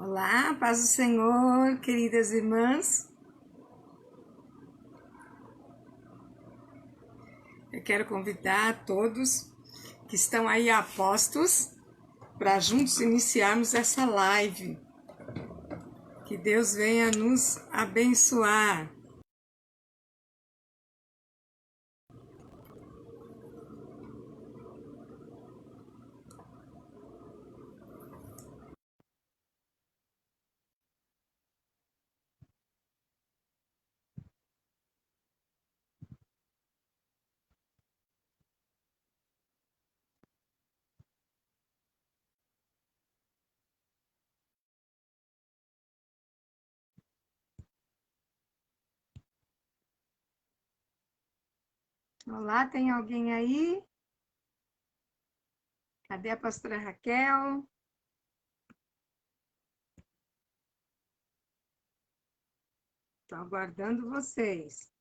Olá, paz do Senhor, queridas irmãs. Eu quero convidar todos que estão aí apostos para juntos iniciarmos essa live. Que Deus venha nos abençoar. Olá, tem alguém aí? Cadê a pastora Raquel? Estou aguardando vocês.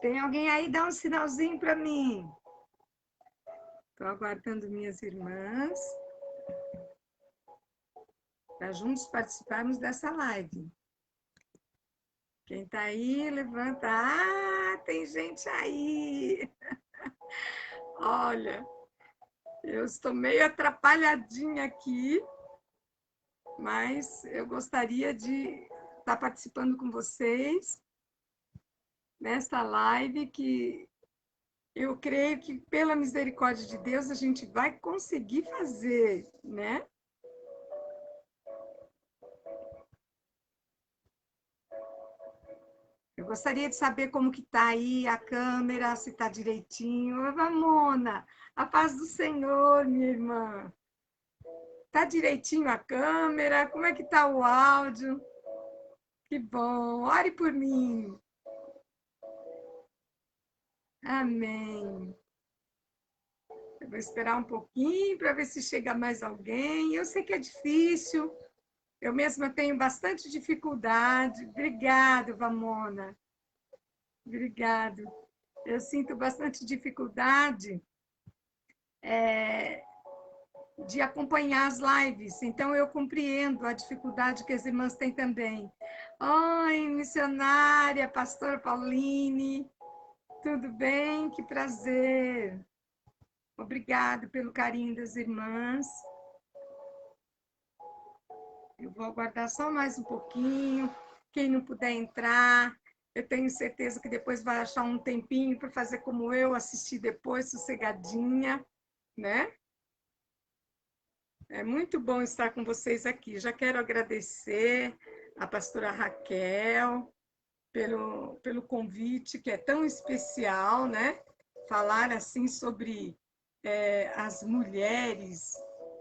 Tem alguém aí? Dá um sinalzinho para mim. Estou aguardando minhas irmãs para juntos participarmos dessa live. Quem está aí, levanta. Ah, tem gente aí. Olha, eu estou meio atrapalhadinha aqui, mas eu gostaria de estar participando com vocês nesta live que eu creio que, pela misericórdia de Deus, a gente vai conseguir fazer, né? Eu gostaria de saber como que está aí a câmera, se está direitinho. Ô, Vamona, a paz do Senhor, minha irmã. Está direitinho a câmera? Como é que está o áudio? Que bom. Ore por mim. Amém. Eu vou esperar um pouquinho para ver se chega mais alguém. Eu sei que é difícil. Eu mesma tenho bastante dificuldade. Obrigado, Vamona. Obrigado. Eu sinto bastante dificuldade de acompanhar as lives, então eu compreendo a dificuldade que as irmãs têm também. Oi, missionária, pastora Pauline, tudo bem? Que prazer. Obrigado pelo carinho das irmãs. Eu vou aguardar só mais um pouquinho. Quem não puder entrar, eu tenho certeza que depois vai achar um tempinho para fazer como eu, assistir depois, sossegadinha, né? É muito bom estar com vocês aqui. Já quero agradecer a pastora Raquel pelo convite, que é tão especial, né? Falar assim sobre as mulheres.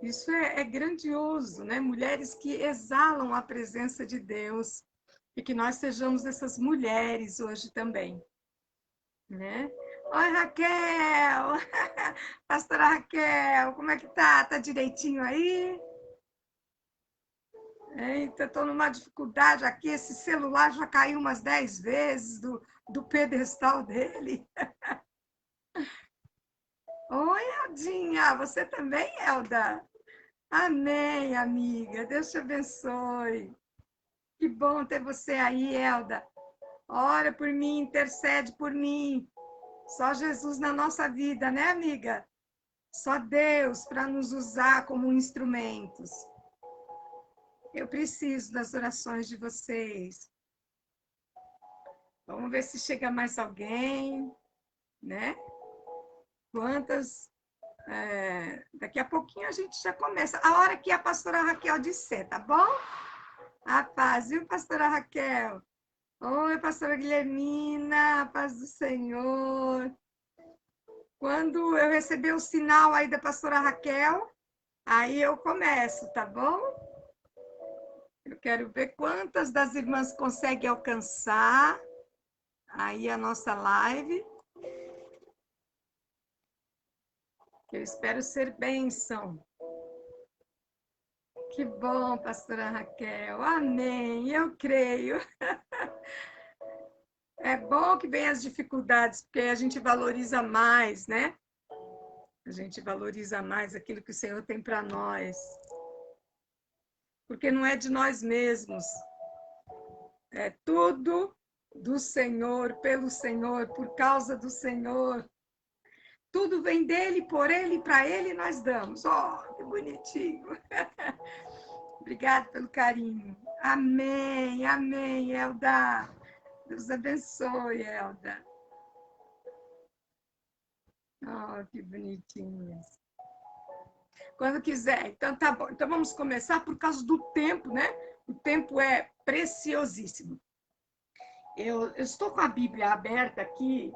Isso é grandioso, né? Mulheres que exalam a presença de Deus e que nós sejamos essas mulheres hoje também, né? Oi, Raquel! Pastora Raquel, como é que tá? Tá direitinho aí? Eita, estou numa dificuldade aqui. Esse celular já caiu umas 10 vezes do pedestal dele. Oi, Eldinha, você também, Elda? Amém, amiga. Deus te abençoe. Que bom ter você aí, Elda. Ora por mim, intercede por mim. Só Jesus na nossa vida, né, amiga? Só Deus para nos usar como instrumentos. Eu preciso das orações de vocês. Vamos ver se chega mais alguém, né? Quantas Daqui a pouquinho a gente já começa. A hora que a pastora Raquel disser, tá bom? A paz, viu, pastora Raquel? Oi, pastora Guilhermina, a paz do Senhor. Quando eu receber o sinal aí da pastora Raquel, aí eu começo, tá bom? Eu quero ver quantas das irmãs conseguem alcançar aí a nossa live. Eu espero ser bênção. Que bom, pastora Raquel. Amém. Eu creio. É bom que venham as dificuldades, porque a gente valoriza mais, né? A gente valoriza mais aquilo que o Senhor tem para nós. Porque não é de nós mesmos. É tudo do Senhor, pelo Senhor, por causa do Senhor. Tudo vem dele, por ele, para ele nós damos. Oh, que bonitinho. Obrigada pelo carinho. Amém, amém, Elda. Deus abençoe, Elda. Oh, que bonitinhos. Quando quiser. Então, tá bom. Então, vamos começar por causa do tempo, né? O tempo é preciosíssimo. Eu estou com a Bíblia aberta aqui,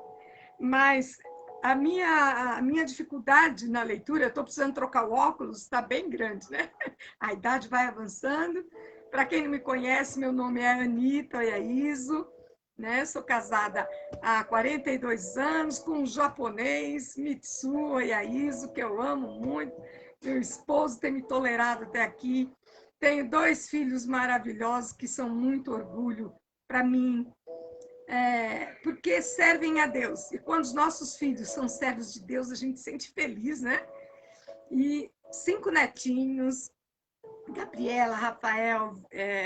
mas a minha dificuldade na leitura, eu estou precisando trocar o óculos, está bem grande, né? A idade vai avançando. Para quem não me conhece, meu nome é Anita Oyaizo, né? Sou casada há 42 anos com um japonês, Mitsu Oyaizo, que eu amo muito. Meu esposo tem me tolerado até aqui. Tenho 2 filhos maravilhosos que são muito orgulho para mim, porque servem a Deus. E quando os nossos filhos são servos de Deus, a gente se sente feliz, né? E 5 netinhos, Gabriela, Rafael,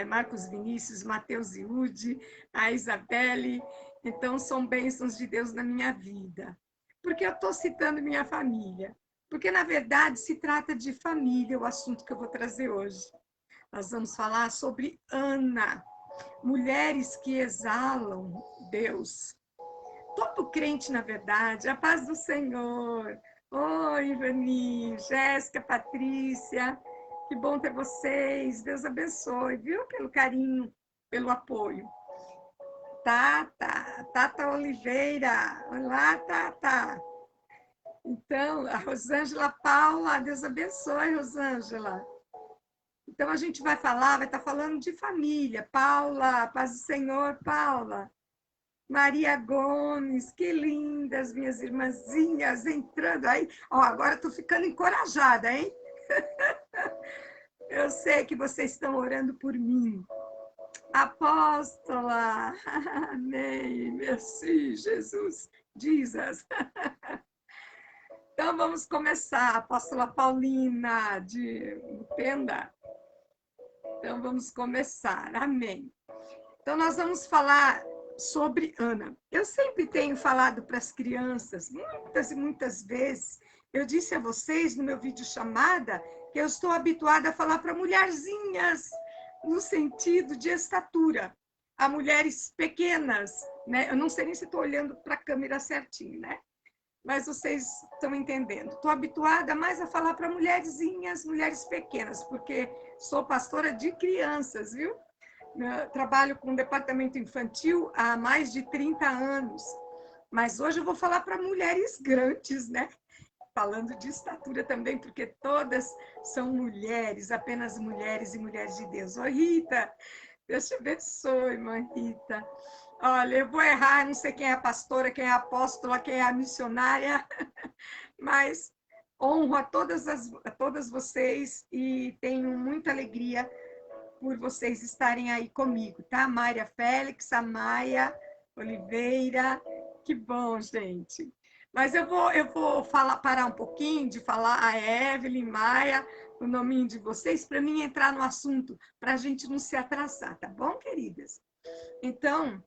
Marcos Vinícius, Matheus e Ude, a Isabelle. Então, são bênçãos de Deus na minha vida. Por que eu estou citando minha família? Porque, na verdade, se trata de família, o assunto que eu vou trazer hoje. Nós vamos falar sobre Ana, mulheres que exalam Deus. Todo crente, na verdade, a paz do Senhor. Oi, Ivani, Jéssica, Patrícia, que bom ter vocês. Deus abençoe, viu? Pelo carinho, pelo apoio. Tata Oliveira. Olá, Tata. Então, a Rosângela Paula, Deus abençoe, Rosângela. Então, a gente vai estar falando de família. Paula, paz do Senhor, Paula. Maria Gomes, que lindas, minhas irmãzinhas entrando aí. Ó, agora estou ficando encorajada, hein? Eu sei que vocês estão orando por mim. Apóstola, amém, merci, Jesus, Jesus. Então, vamos começar. Apóstola Paulina, de Penda. Então, vamos começar, amém. Então, nós vamos falar sobre Ana. Eu sempre tenho falado para as crianças, muitas e muitas vezes, eu disse a vocês no meu vídeo chamada que eu estou habituada a falar para mulherzinhas, no sentido de estatura, a mulheres pequenas, né? Eu não sei nem se estou olhando para a câmera certinho, né? Mas vocês estão entendendo. Estou habituada mais a falar para mulherzinhas, mulheres pequenas, porque sou pastora de crianças, viu? Eu trabalho com o departamento infantil há mais de 30 anos, mas hoje eu vou falar para mulheres grandes, né? Falando de estatura também, porque todas são mulheres, apenas mulheres e mulheres de Deus. Ô, Rita, Deus te abençoe, mãe Rita. Olha, eu vou errar, não sei quem é a pastora, quem é a apóstola, quem é a missionária, mas honro a todas vocês e tenho muita alegria por vocês estarem aí comigo, tá? Mária Félix, a Maia Oliveira, que bom, gente. Mas eu vou parar um pouquinho de falar a Evelyn, Maia, o nominho de vocês, para mim entrar no assunto, para a gente não se atrasar, tá bom, queridas? Então,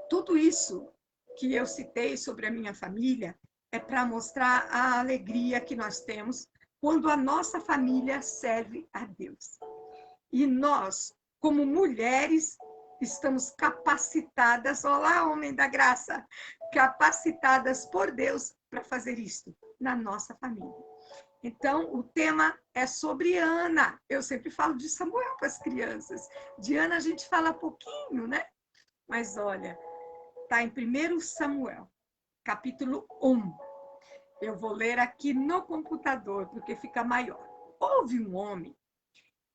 tudo isso que eu citei sobre a minha família é para mostrar a alegria que nós temos quando a nossa família serve a Deus. E nós, como mulheres, estamos capacitadas, olá, homem da graça, capacitadas por Deus para fazer isto na nossa família. Então, o tema é sobre Ana. Eu sempre falo de Samuel para as crianças. De Ana a gente fala pouquinho, né? Mas olha, está em 1 Samuel, capítulo 1. Eu vou ler aqui no computador, porque fica maior. Houve um homem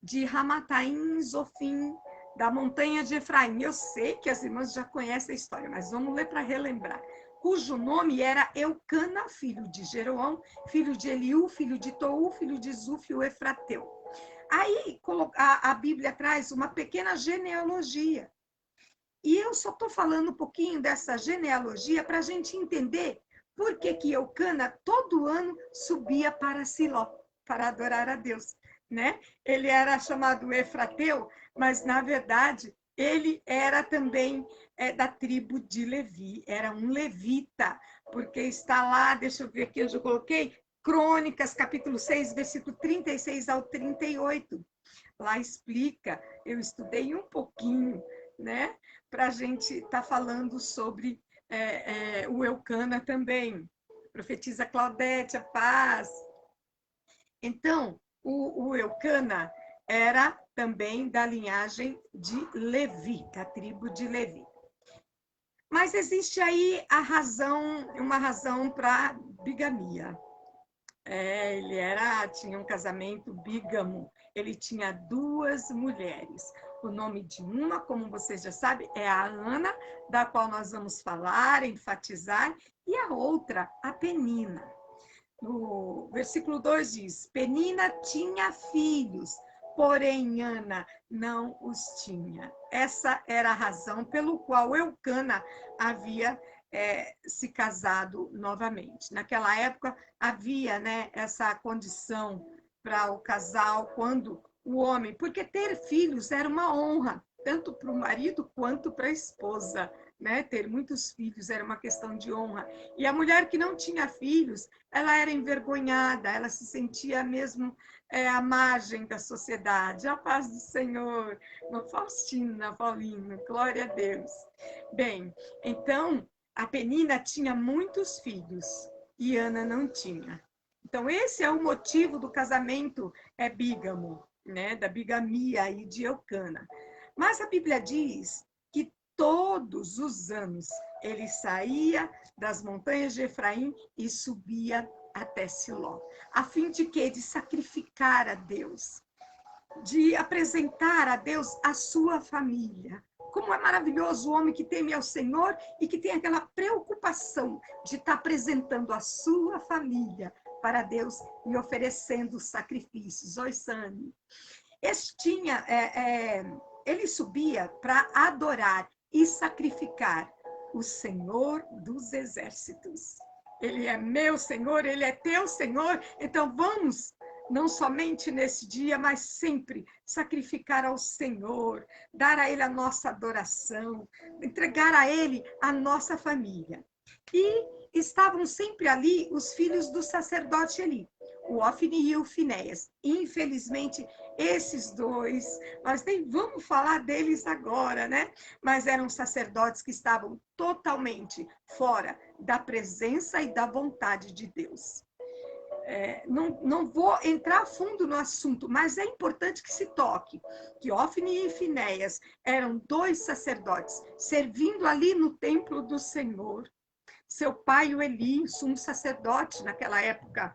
de Ramataim, Zofim, da montanha de Efraim. Eu sei que as irmãs já conhecem a história, mas vamos ler para relembrar. Cujo nome era Eucana, filho de Jeroão, filho de Eliú, filho de Tou, filho de Zuf, o Efrateu. Aí a Bíblia traz uma pequena genealogia. E eu só estou falando um pouquinho dessa genealogia para a gente entender por que Eucana todo ano subia para Siló, para adorar a Deus. Né? Ele era chamado Efrateu, mas, na verdade, ele era também da tribo de Levi, era um levita, porque está lá, deixa eu ver aqui onde eu coloquei, Crônicas, capítulo 6, versículo 36 ao 38. Lá explica, eu estudei um pouquinho, né? Para a gente estar falando sobre o Eucana também. Profetiza Claudete, a paz. Então, o Eucana era também da linhagem de Levi, da tribo de Levi. Mas existe aí uma razão para bigamia. Ele tinha um casamento bígamo, ele tinha 2 mulheres. O nome de uma, como vocês já sabem, é a Ana, da qual nós vamos falar, enfatizar, e a outra, a Penina. No versículo 2 diz, Penina tinha filhos, porém Ana não os tinha. Essa era a razão pelo qual Eucana havia se casado novamente. Naquela época havia, né, essa condição para o casal quando o homem, porque ter filhos era uma honra, tanto para o marido quanto para a esposa. Né? Ter muitos filhos era uma questão de honra. E a mulher que não tinha filhos, ela era envergonhada, ela se sentia mesmo à margem da sociedade. A paz do Senhor, Faustina, Paulino, glória a Deus. Bem, então, a Penina tinha muitos filhos e Ana não tinha. Então, esse é o motivo do casamento bígamo, né? Da bigamia aí de Eucana. Mas a Bíblia diz que todos os anos ele saía das montanhas de Efraim e subia até Siló, a fim de quê? De sacrificar a Deus, de apresentar a Deus a sua família. Como é maravilhoso o homem que teme ao Senhor e que tem aquela preocupação de estar apresentando a sua família para Deus e oferecendo sacrifícios. Oi, Sani. Ele subia para adorar e sacrificar o Senhor dos Exércitos. Ele é meu Senhor, ele é teu Senhor, então vamos, não somente nesse dia, mas sempre sacrificar ao Senhor, dar a Ele a nossa adoração, entregar a Ele a nossa família. E estavam sempre ali os filhos do sacerdote Eli, o Ofni e o Finéias. Infelizmente, esses 2, nós nem vamos falar deles agora, né? Mas eram sacerdotes que estavam totalmente fora da presença e da vontade de Deus. Não vou entrar a fundo no assunto, mas é importante que se toque que Ofni e Finéias eram 2 sacerdotes servindo ali no templo do Senhor. Seu pai, o Eli, sumo sacerdote naquela época,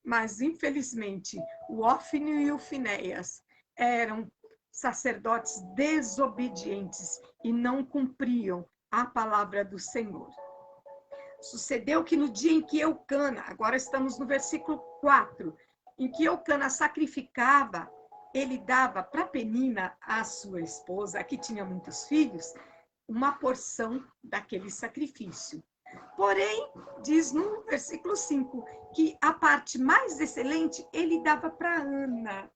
mas, infelizmente, o Ofni e o Finéias eram sacerdotes desobedientes e não cumpriam a palavra do Senhor. Sucedeu que no dia em que Eucana, agora estamos no versículo 4, em que Eucana sacrificava, ele dava para Penina, a sua esposa, que tinha muitos filhos, uma porção daquele sacrifício. Porém, diz no versículo 5, que a parte mais excelente ele dava para Ana.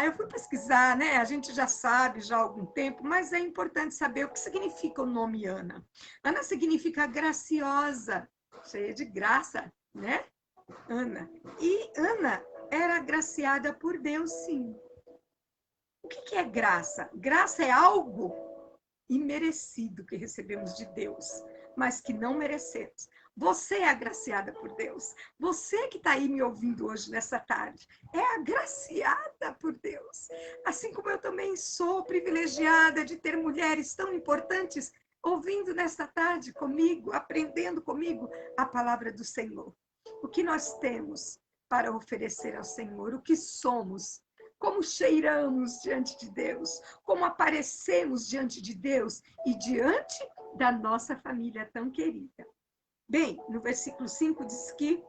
Eu fui pesquisar, né? A gente já sabe já há algum tempo, mas é importante saber o que significa o nome Ana. Ana significa graciosa, cheia de graça, né? Ana. E Ana era agraciada por Deus, sim. O que é graça? Graça é algo imerecido que recebemos de Deus. mas que não merecemos. Você é agraciada por Deus. Você que está aí me ouvindo hoje, nessa tarde, é agraciada por Deus. Assim como eu também sou privilegiada de ter mulheres tão importantes ouvindo nesta tarde comigo, aprendendo comigo a palavra do Senhor. O que nós temos para oferecer ao Senhor? O que somos? Como cheiramos diante de Deus? Como aparecemos diante de Deus e diante da nossa família tão querida? Bem, no versículo 5 diz que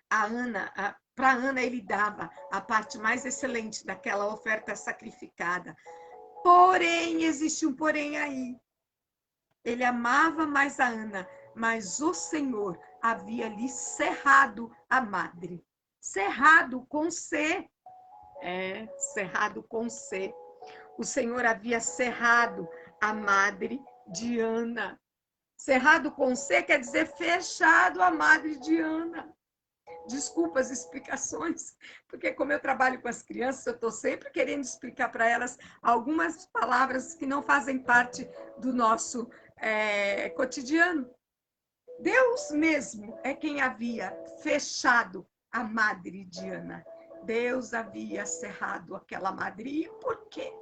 para Ana ele dava a parte mais excelente daquela oferta sacrificada. Porém, existe um porém aí. Ele amava mais a Ana, mas o Senhor havia lhe cerrado a madre. Cerrado com C. Cerrado com C. O Senhor havia cerrado a madre de Ana. Cerrado com C quer dizer fechado a madre de Ana. Desculpa as explicações, porque como eu trabalho com as crianças, eu estou sempre querendo explicar para elas algumas palavras que não fazem parte do nosso cotidiano. Deus mesmo é quem havia fechado a madre de Ana. Deus havia cerrado aquela madre. E por quê?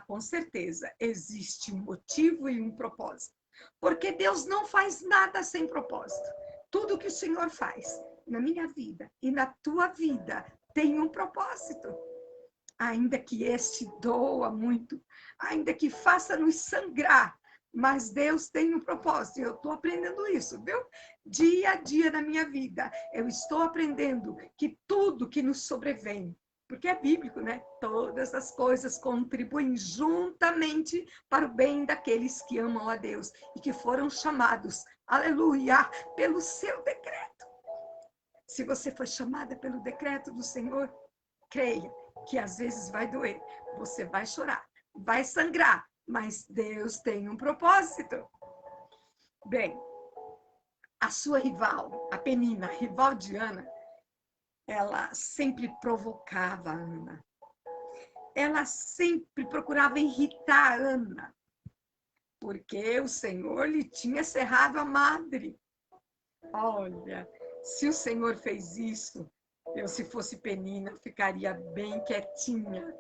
Com certeza, existe um motivo e um propósito. Porque Deus não faz nada sem propósito. Tudo que o Senhor faz na minha vida e na tua vida tem um propósito. Ainda que este doa muito, ainda que faça-nos sangrar, mas Deus tem um propósito. Eu estou aprendendo isso, viu? Dia a dia na minha vida, eu estou aprendendo que tudo que nos sobrevém, porque é bíblico, né? Todas as coisas contribuem juntamente para o bem daqueles que amam a Deus e que foram chamados, aleluia, pelo seu decreto. Se você foi chamada pelo decreto do Senhor, creia que às vezes vai doer, você vai chorar, vai sangrar, mas Deus tem um propósito. Bem, a sua rival, a Penina, rival de Ana, ela sempre provocava a Ana. Ela sempre procurava irritar a Ana, porque o Senhor lhe tinha cerrado a madre. Olha, se o Senhor fez isso, eu, se fosse Penina, ficaria bem quietinha.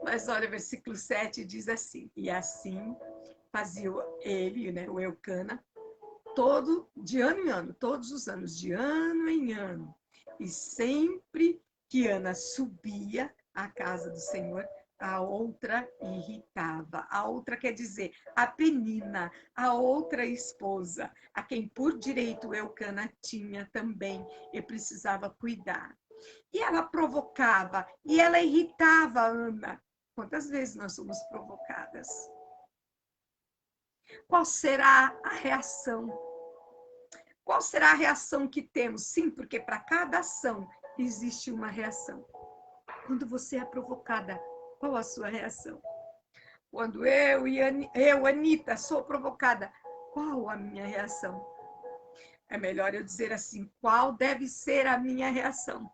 Mas olha, versículo 7 diz assim: e assim fazia ele, né, o Eucana, de ano em ano, todos os anos, de ano em ano. E sempre que Ana subia à casa do Senhor, a outra irritava. A outra quer dizer a Penina, a outra esposa, a quem por direito Eucana tinha também e precisava cuidar. E ela provocava, e ela irritava a Ana. Quantas vezes nós somos provocadas? Qual será a reação? Qual será a reação que temos? Sim, porque para cada ação existe uma reação. Quando você é provocada, qual a sua reação? Quando eu, Anita, sou provocada, qual a minha reação? É melhor eu dizer assim, qual deve ser a minha reação?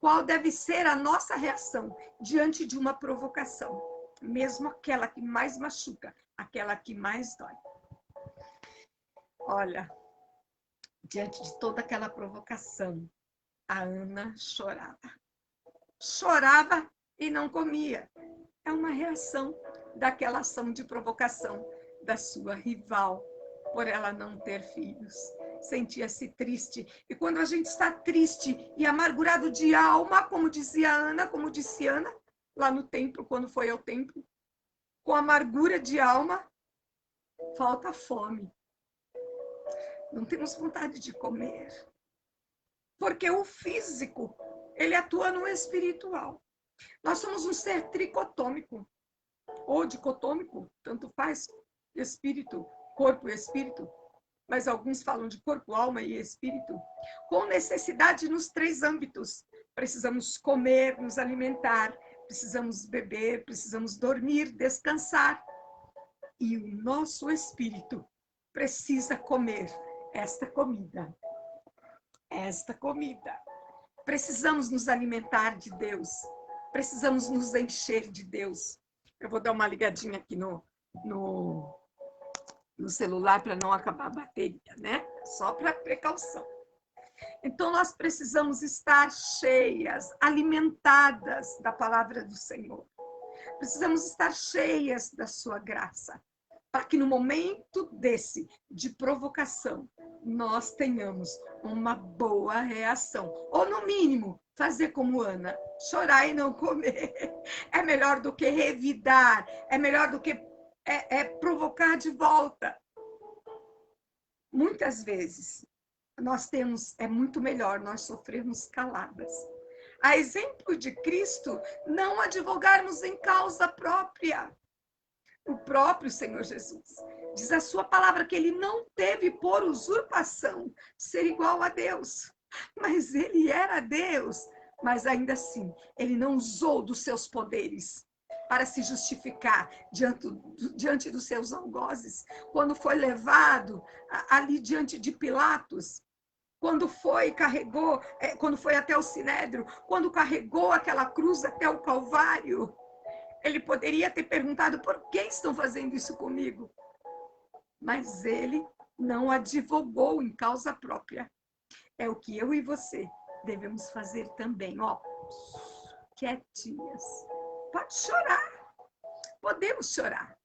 Qual deve ser a nossa reação diante de uma provocação? Mesmo aquela que mais machuca, aquela que mais dói. Olha, diante de toda aquela provocação, a Ana chorava. Chorava e não comia. É uma reação daquela ação de provocação da sua rival, por ela não ter filhos. Sentia-se triste. E quando a gente está triste e amargurado de alma, como dizia Ana, como disse Ana, lá no templo, quando foi ao templo, com amargura de alma, falta fome. Não temos vontade de comer. Porque o físico, ele atua no espiritual. Nós somos um ser tricotômico, ou dicotômico, tanto faz, espírito, corpo e espírito. Mas alguns falam de corpo, alma e espírito, com necessidade nos 3 âmbitos. Precisamos comer, nos alimentar, precisamos beber, precisamos dormir, descansar. E o nosso espírito precisa comer esta comida. Esta comida. Precisamos nos alimentar de Deus. Precisamos nos encher de Deus. Eu vou dar uma ligadinha aqui no no celular para não acabar a bateria, né? Só para precaução. Então, nós precisamos estar cheias, alimentadas da palavra do Senhor. Precisamos estar cheias da sua graça, para que no momento desse de provocação, nós tenhamos uma boa reação. Ou, no mínimo, fazer como Ana, chorar e não comer. É melhor do que revidar, é melhor do que provocar de volta. Muitas vezes, é muito melhor nós sofrermos caladas. A exemplo de Cristo, não advogarmos em causa própria. O próprio Senhor Jesus diz a sua palavra que ele não teve por usurpação ser igual a Deus, mas ele era Deus, mas ainda assim, ele não usou dos seus poderes para se justificar diante dos seus algozes. Quando foi levado ali diante de Pilatos, quando foi até o Sinédrio, quando carregou aquela cruz até o Calvário, ele poderia ter perguntado: por que estão fazendo isso comigo? Mas ele não advogou em causa própria. É o que eu e você devemos fazer também, quietinhas. Pode chorar, podemos chorar,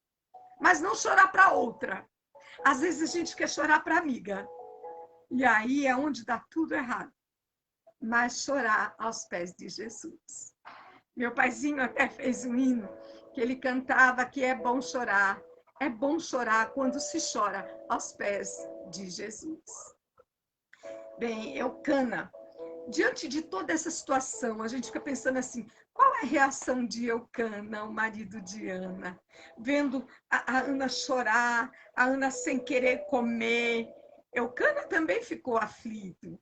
mas não chorar para outra. Às vezes a gente quer chorar para amiga, e aí é onde dá tudo errado. Mas chorar aos pés de Jesus. Meu paizinho até fez um hino que ele cantava que é bom chorar quando se chora aos pés de Jesus. Bem, Eucana, diante de toda essa situação, a gente fica pensando assim, qual é a reação de Eucana, o marido de Ana? Vendo a Ana chorar, a Ana sem querer comer. Eucana também ficou aflito,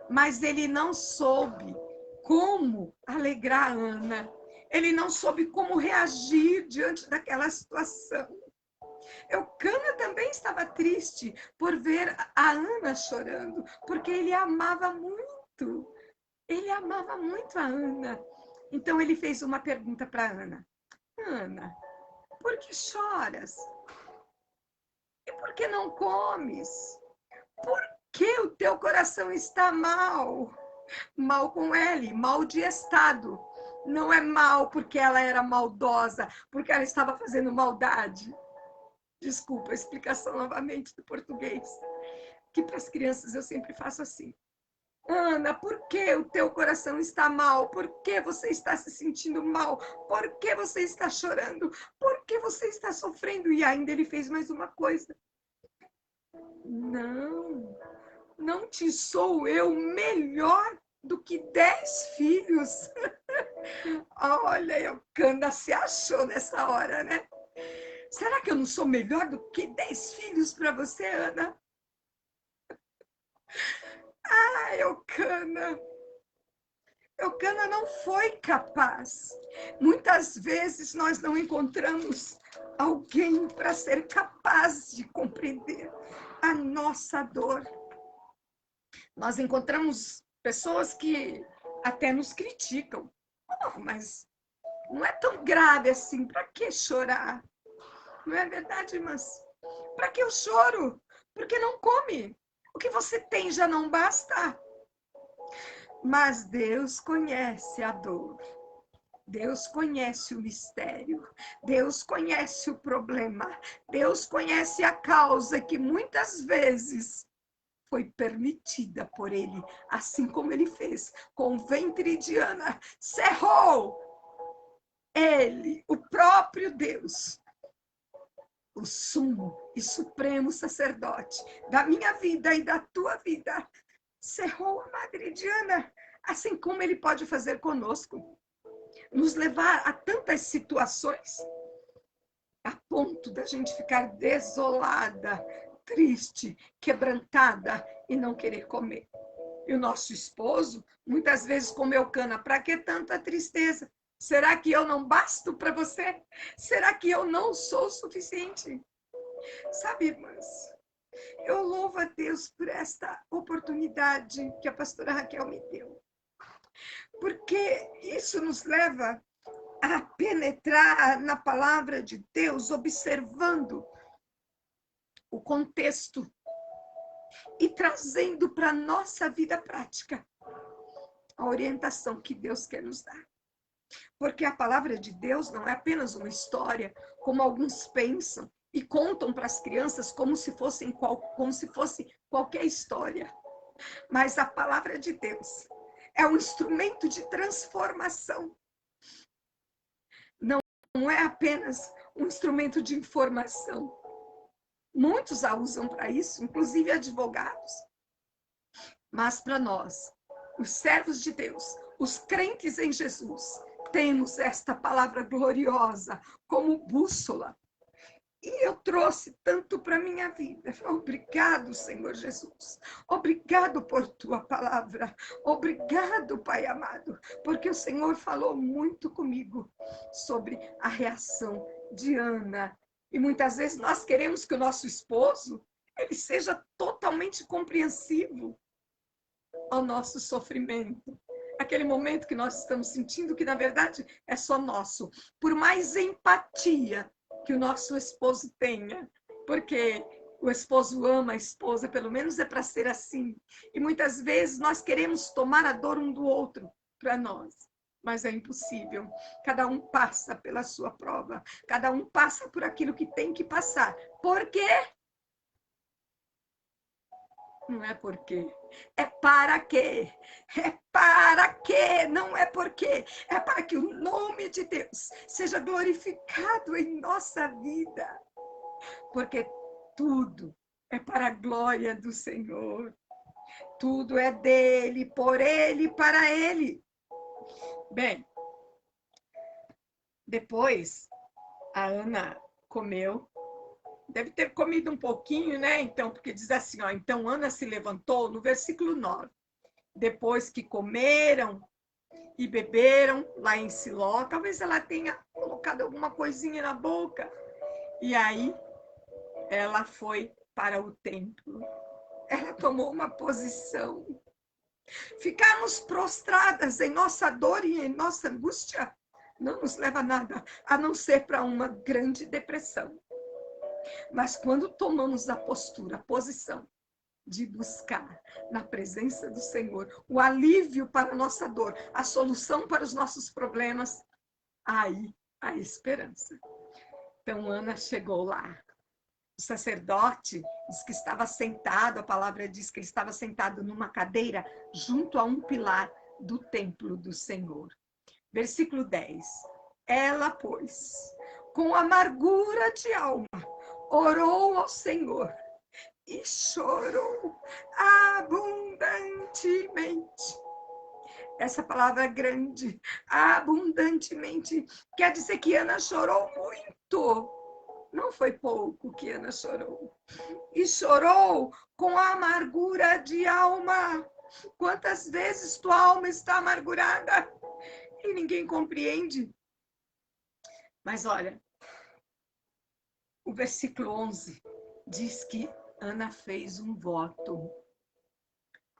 mas ele não soube como alegrar a Ana. Ele não soube como reagir diante daquela situação. Eucana também estava triste por ver a Ana chorando, porque ele amava muito. Ele amava muito a Ana. Então ele fez uma pergunta para Ana. Ana, por que choras? E por que não comes? Por que o teu coração está mal? Mal com L, mal de estado. Não é mal porque ela era maldosa, porque ela estava fazendo maldade. Desculpa a explicação novamente do português, que para as crianças eu sempre faço assim. Ana, por que o teu coração está mal? Por que você está se sentindo mal? Por que você está chorando? Por que você está sofrendo? E ainda ele fez mais uma coisa. Não te sou eu melhor do que 10 filhos. Olha, Eucana se achou nessa hora, né? Será que eu não sou melhor do que 10 filhos para você, Ana? Eucana não foi capaz. Muitas vezes nós não encontramos alguém para ser capaz de compreender a nossa dor. Nós encontramos pessoas que até nos criticam. Mas não é tão grave assim, para que chorar? Não é verdade, irmãs? Para que eu choro? Porque não come. O que você tem já não basta. Mas Deus conhece a dor. Deus conhece o mistério. Deus conhece o problema. Deus conhece a causa que muitas vezes foi permitida por ele, assim como ele fez com o ventre de Ana. Cerrou ele, o próprio Deus, o sumo e supremo sacerdote da minha vida e da tua vida, cerrou a Madre Diana, assim como ele pode fazer conosco, nos levar a tantas situações, a ponto da gente ficar desolada, triste, quebrantada e não querer comer. E o nosso esposo, muitas vezes, como Eucana, para que tanta tristeza? Será que eu não basto para você? Será que eu não sou suficiente? Sabe, irmãs, eu louvo a Deus por esta oportunidade que a pastora Raquel me deu. Porque isso nos leva a penetrar na palavra de Deus, observando o contexto e trazendo para a nossa vida prática a orientação que Deus quer nos dar. Porque a palavra de Deus não é apenas uma história, como alguns pensam e contam para as crianças como se fosse qualquer história. Mas a palavra de Deus é um instrumento de transformação. Não é apenas um instrumento de informação. Muitos a usam para isso, inclusive advogados. Mas para nós, os servos de Deus, os crentes em Jesus, temos esta palavra gloriosa como bússola. E eu trouxe tanto para a minha vida. Obrigado, Senhor Jesus. Obrigado por tua palavra. Obrigado, Pai amado, porque o Senhor falou muito comigo sobre a reação de Ana. E muitas vezes nós queremos que o nosso esposo ele seja totalmente compreensivo ao nosso sofrimento. Aquele momento que nós estamos sentindo que, na verdade, é só nosso. Por mais empatia que o nosso esposo tenha, porque o esposo ama a esposa, pelo menos é para ser assim. E muitas vezes nós queremos tomar a dor um do outro para nós, mas é impossível. Cada um passa pela sua prova, cada um passa por aquilo que tem que passar. Por quê? Não é por quê. É para quê? É para quê? Não é por quê. É para que o nome de Deus seja glorificado em nossa vida. Porque tudo é para a glória do Senhor. Tudo é dele, por ele, para ele. Bem, depois a Ana comeu. Deve ter comido um pouquinho, né? Então, porque diz assim, ó, então Ana se levantou, no versículo 9. Depois que comeram e beberam lá em Siló, talvez ela tenha colocado alguma coisinha na boca. E aí ela foi para o templo. Ela tomou uma posição. Ficarmos prostradas em nossa dor e em nossa angústia não nos leva a nada, a não ser para uma grande depressão. Mas quando tomamos a postura, a posição de buscar na presença do Senhor o alívio para a nossa dor, a solução para os nossos problemas, aí há esperança. Então Ana chegou lá. O sacerdote diz que estava sentado, a palavra diz que ele estava sentado numa cadeira junto a um pilar do templo do Senhor. Versículo 10. Ela, pois, com amargura de alma, orou ao Senhor e chorou abundantemente. Essa palavra grande, abundantemente, quer dizer que Ana chorou muito. Não foi pouco que Ana chorou. E chorou com amargura de alma. Quantas vezes tua alma está amargurada e ninguém compreende? Mas olha, o versículo 11 diz que Ana fez um voto.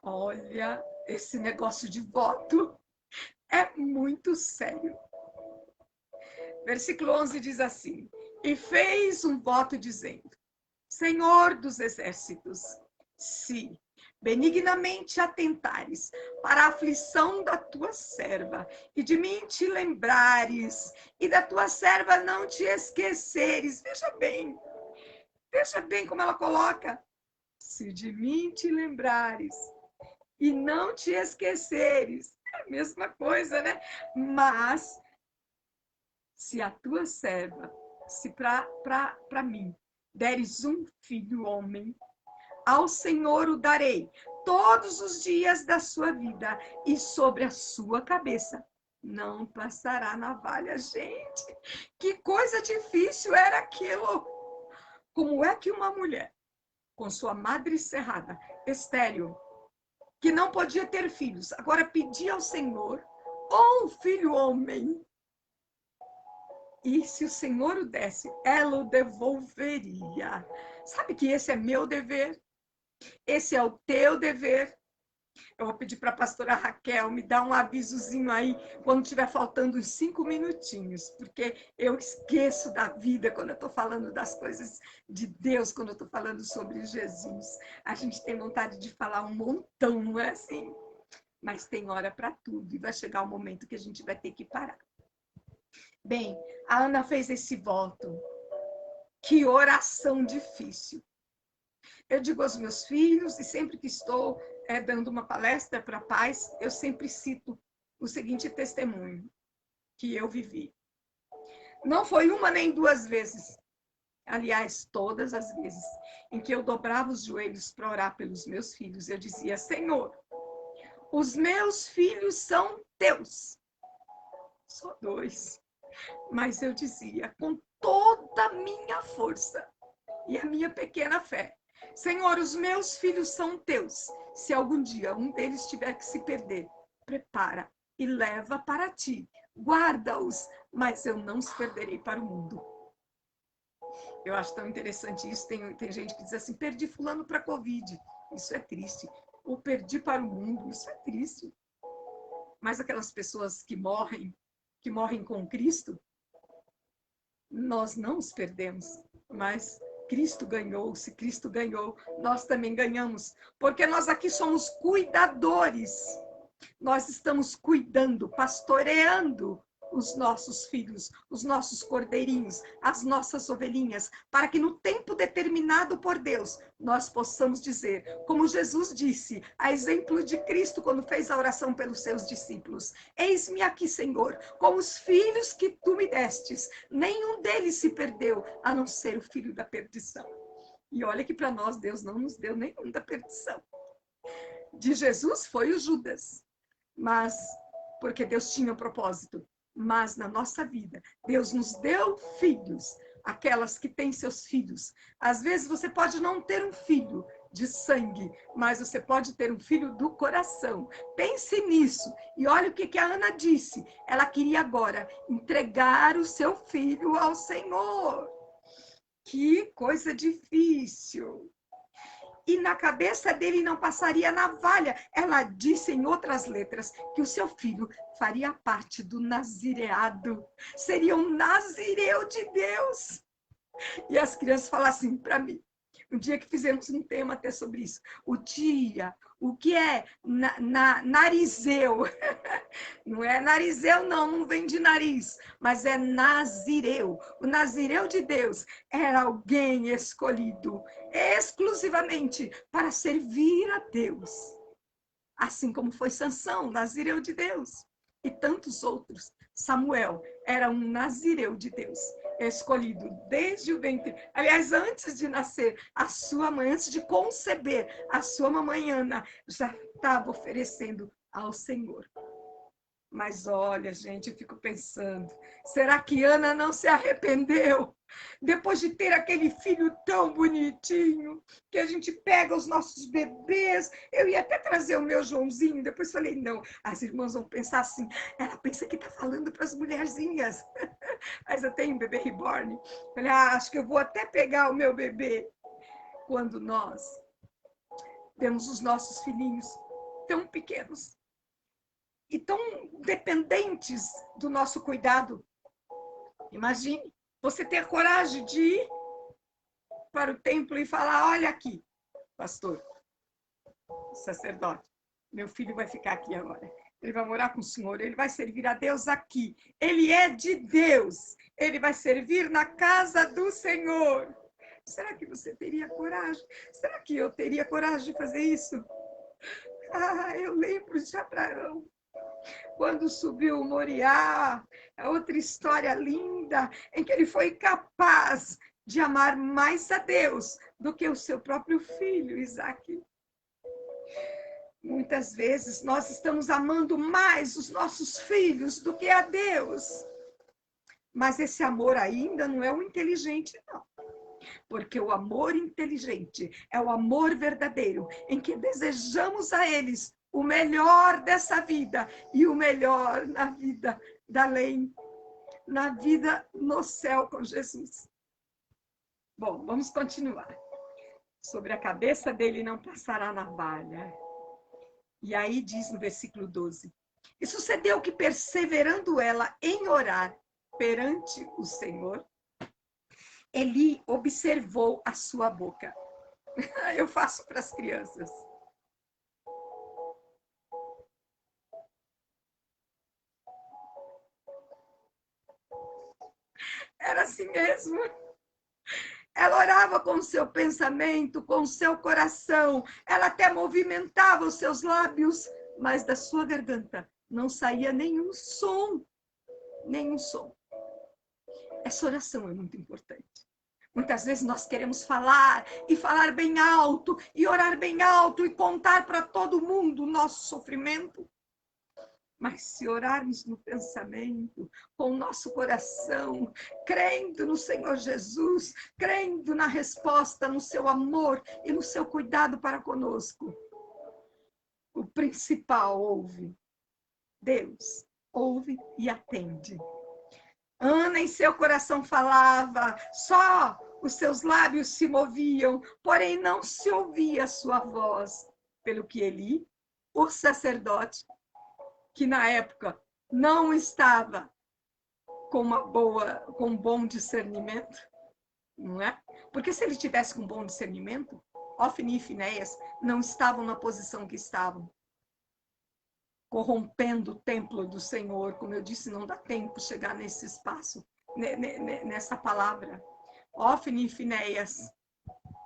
Olha, esse negócio de voto é muito sério. Versículo 11 diz assim: e fez um voto dizendo: Senhor dos exércitos, se benignamente atentares para a aflição da tua serva, e de mim te lembrares, e da tua serva não te esqueceres. Veja bem como ela coloca. Se de mim te lembrares, e não te esqueceres. É a mesma coisa, né? Mas, se a tua serva, se para mim, deres um filho homem, ao Senhor o darei todos os dias da sua vida, e sobre a sua cabeça não passará navalha. Gente, que coisa difícil era aquilo. Como é que uma mulher, com sua madre cerrada, estéril, que não podia ter filhos, agora pedia ao Senhor um filho homem? E se o Senhor o desse, ela o devolveria. Sabe que esse é meu dever? Esse é o teu dever. Eu vou pedir para a pastora Raquel me dar um avisozinho aí quando tiver faltando uns 5 minutinhos, porque eu esqueço da vida quando eu estou falando das coisas de Deus, quando eu estou falando sobre Jesus. A gente tem vontade de falar um montão, não é assim? Mas tem hora para tudo e vai chegar o momento que a gente vai ter que parar. Bem, a Ana fez esse voto. Que oração difícil. Eu digo aos meus filhos, e sempre que estou dando uma palestra para pais, eu sempre cito o seguinte testemunho que eu vivi. Não foi uma nem duas vezes, aliás, todas as vezes, em que eu dobrava os joelhos para orar pelos meus filhos, eu dizia: Senhor, os meus filhos são teus. Só dois. Mas eu dizia com toda a minha força e a minha pequena fé: Senhor, os meus filhos são teus. Se algum dia um deles tiver que se perder, prepara e leva para ti. Guarda-os, mas eu não os perderei para o mundo. Eu acho tão interessante isso. Tem gente que diz assim: perdi fulano para a Covid. Isso é triste. Ou perdi para o mundo. Isso é triste. Mas aquelas pessoas que morrem com Cristo, nós não os perdemos, mas Cristo ganhou. Se Cristo ganhou, nós também ganhamos, porque nós aqui somos cuidadores. Nós estamos cuidando, pastoreando os nossos filhos, os nossos cordeirinhos, as nossas ovelhinhas, para que no tempo determinado por Deus, nós possamos dizer, como Jesus disse, a exemplo de Cristo, quando fez a oração pelos seus discípulos: eis-me aqui, Senhor, com os filhos que tu me destes, nenhum deles se perdeu, a não ser o filho da perdição. E olha que para nós Deus não nos deu nenhum da perdição. De Jesus foi o Judas, mas porque Deus tinha um propósito. Mas na nossa vida, Deus nos deu filhos, aquelas que têm seus filhos. Às vezes você pode não ter um filho de sangue, mas você pode ter um filho do coração. Pense nisso. E olha o que a Ana disse. Ela queria agora entregar o seu filho ao Senhor. Que coisa difícil. E na cabeça dele não passaria navalha. Ela disse em outras letras que o seu filho faria parte do nazireado. Seria um nazireu de Deus. E as crianças falam assim para mim, um dia que fizemos um tema até sobre isso: o que é narizeu? Não é narizeu, não vem de nariz, mas é nazireu. O nazireu de Deus era alguém escolhido exclusivamente para servir a Deus. Assim como foi Sansão, nazireu de Deus, e tantos outros. Samuel era um nazireu de Deus, escolhido desde o ventre. Aliás, antes de nascer, a sua mãe, antes de conceber, a sua mamãe Ana já estava oferecendo ao Senhor. Mas olha, gente, eu fico pensando, será que Ana não se arrependeu? Depois de ter aquele filho tão bonitinho, que a gente pega os nossos bebês, eu ia até trazer o meu Joãozinho, depois falei, não, as irmãs vão pensar assim, ela pensa que está falando para as mulherzinhas, mas eu tenho um bebê reborn. Falei, acho que eu vou até pegar o meu bebê. Quando nós temos os nossos filhinhos tão pequenos, e tão dependentes do nosso cuidado. Imagine você ter coragem de ir para o templo e falar: olha aqui, pastor, sacerdote, meu filho vai ficar aqui agora. Ele vai morar com o Senhor, ele vai servir a Deus aqui. Ele é de Deus, ele vai servir na casa do Senhor. Será que você teria coragem? Será que eu teria coragem de fazer isso? Eu lembro de Abraão. Quando subiu o Moriá, é outra história linda, em que ele foi capaz de amar mais a Deus do que o seu próprio filho, Isaque. Muitas vezes nós estamos amando mais os nossos filhos do que a Deus. Mas esse amor ainda não é o inteligente, não. Porque o amor inteligente é o amor verdadeiro, em que desejamos a eles o melhor dessa vida e o melhor na vida da além, na vida no céu com Jesus. Bom, vamos continuar. Sobre a cabeça dele não passará navalha. E aí diz no versículo 12: e sucedeu que, perseverando ela em orar perante o Senhor, Eli observou a sua boca. Eu faço para as crianças. Era assim mesmo. Ela orava com o seu pensamento, com o seu coração. Ela até movimentava os seus lábios, mas da sua garganta não saía nenhum som. Nenhum som. Essa oração é muito importante. Muitas vezes nós queremos falar e falar bem alto, e orar bem alto, e contar para todo mundo o nosso sofrimento. Mas se orarmos no pensamento, com o nosso coração, crendo no Senhor Jesus, crendo na resposta, no seu amor e no seu cuidado para conosco, o principal ouve. Deus ouve e atende. Ana em seu coração falava, só os seus lábios se moviam, porém não se ouvia a sua voz. Pelo que Eli, o sacerdote, que na época não estava com um bom discernimento, não é? Porque se ele tivesse com bom discernimento, Ofni e Finéias não estavam na posição que estavam, corrompendo o templo do Senhor. Como eu disse, não dá tempo chegar nesse espaço, nessa palavra. Ofni e Finéias,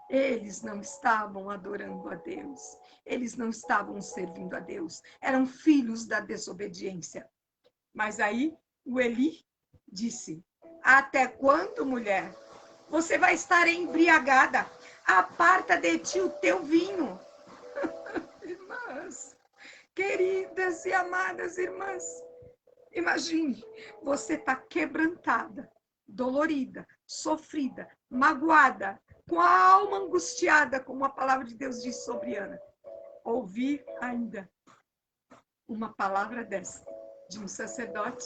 eles não estavam adorando a Deus, eles não estavam servindo a Deus, eram filhos da desobediência. Mas aí o Eli disse, até quando, mulher, você vai estar embriagada? Aparta de ti o teu vinho. Irmãs, queridas e amadas irmãs, imagine, você está quebrantada, dolorida, sofrida, magoada, com a alma angustiada, como a palavra de Deus diz sobre Ana. Ouvir ainda uma palavra dessa de um sacerdote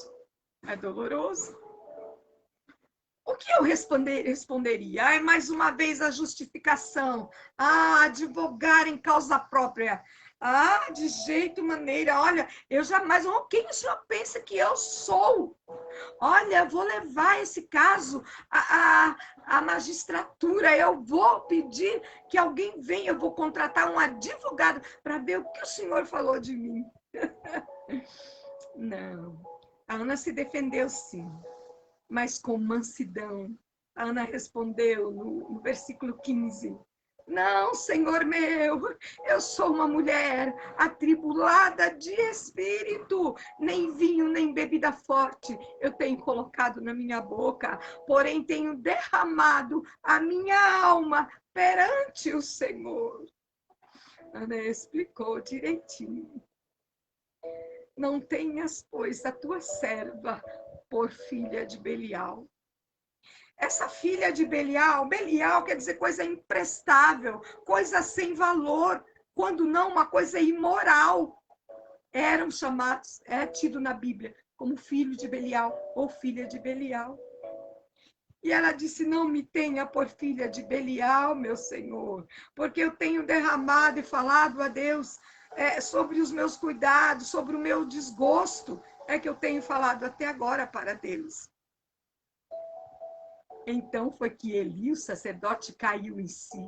é doloroso. O que eu responderia? É mais uma vez a justificação. Advogar em causa própria. De jeito maneira. Olha, eu jamais... Quem o senhor pensa que eu sou? Olha, vou levar esse caso à magistratura. Eu vou pedir que alguém venha. Eu vou contratar um advogado para ver o que o senhor falou de mim. Não. A Ana se defendeu, sim, mas com mansidão. A Ana respondeu no versículo 15. Não, Senhor meu, eu sou uma mulher atribulada de espírito, nem vinho, nem bebida forte eu tenho colocado na minha boca, porém tenho derramado a minha alma perante o Senhor. Ana explicou direitinho. Não tenhas, pois, a tua serva por filha de Belial. Essa filha de Belial quer dizer coisa imprestável, coisa sem valor, quando não uma coisa imoral. Eram chamados, tido na Bíblia, como filho de Belial ou filha de Belial. E ela disse, não me tenha por filha de Belial, meu Senhor, porque eu tenho derramado e falado a Deus sobre os meus cuidados, sobre o meu desgosto, que eu tenho falado até agora para Deus. Então foi que Eli, o sacerdote, caiu em si.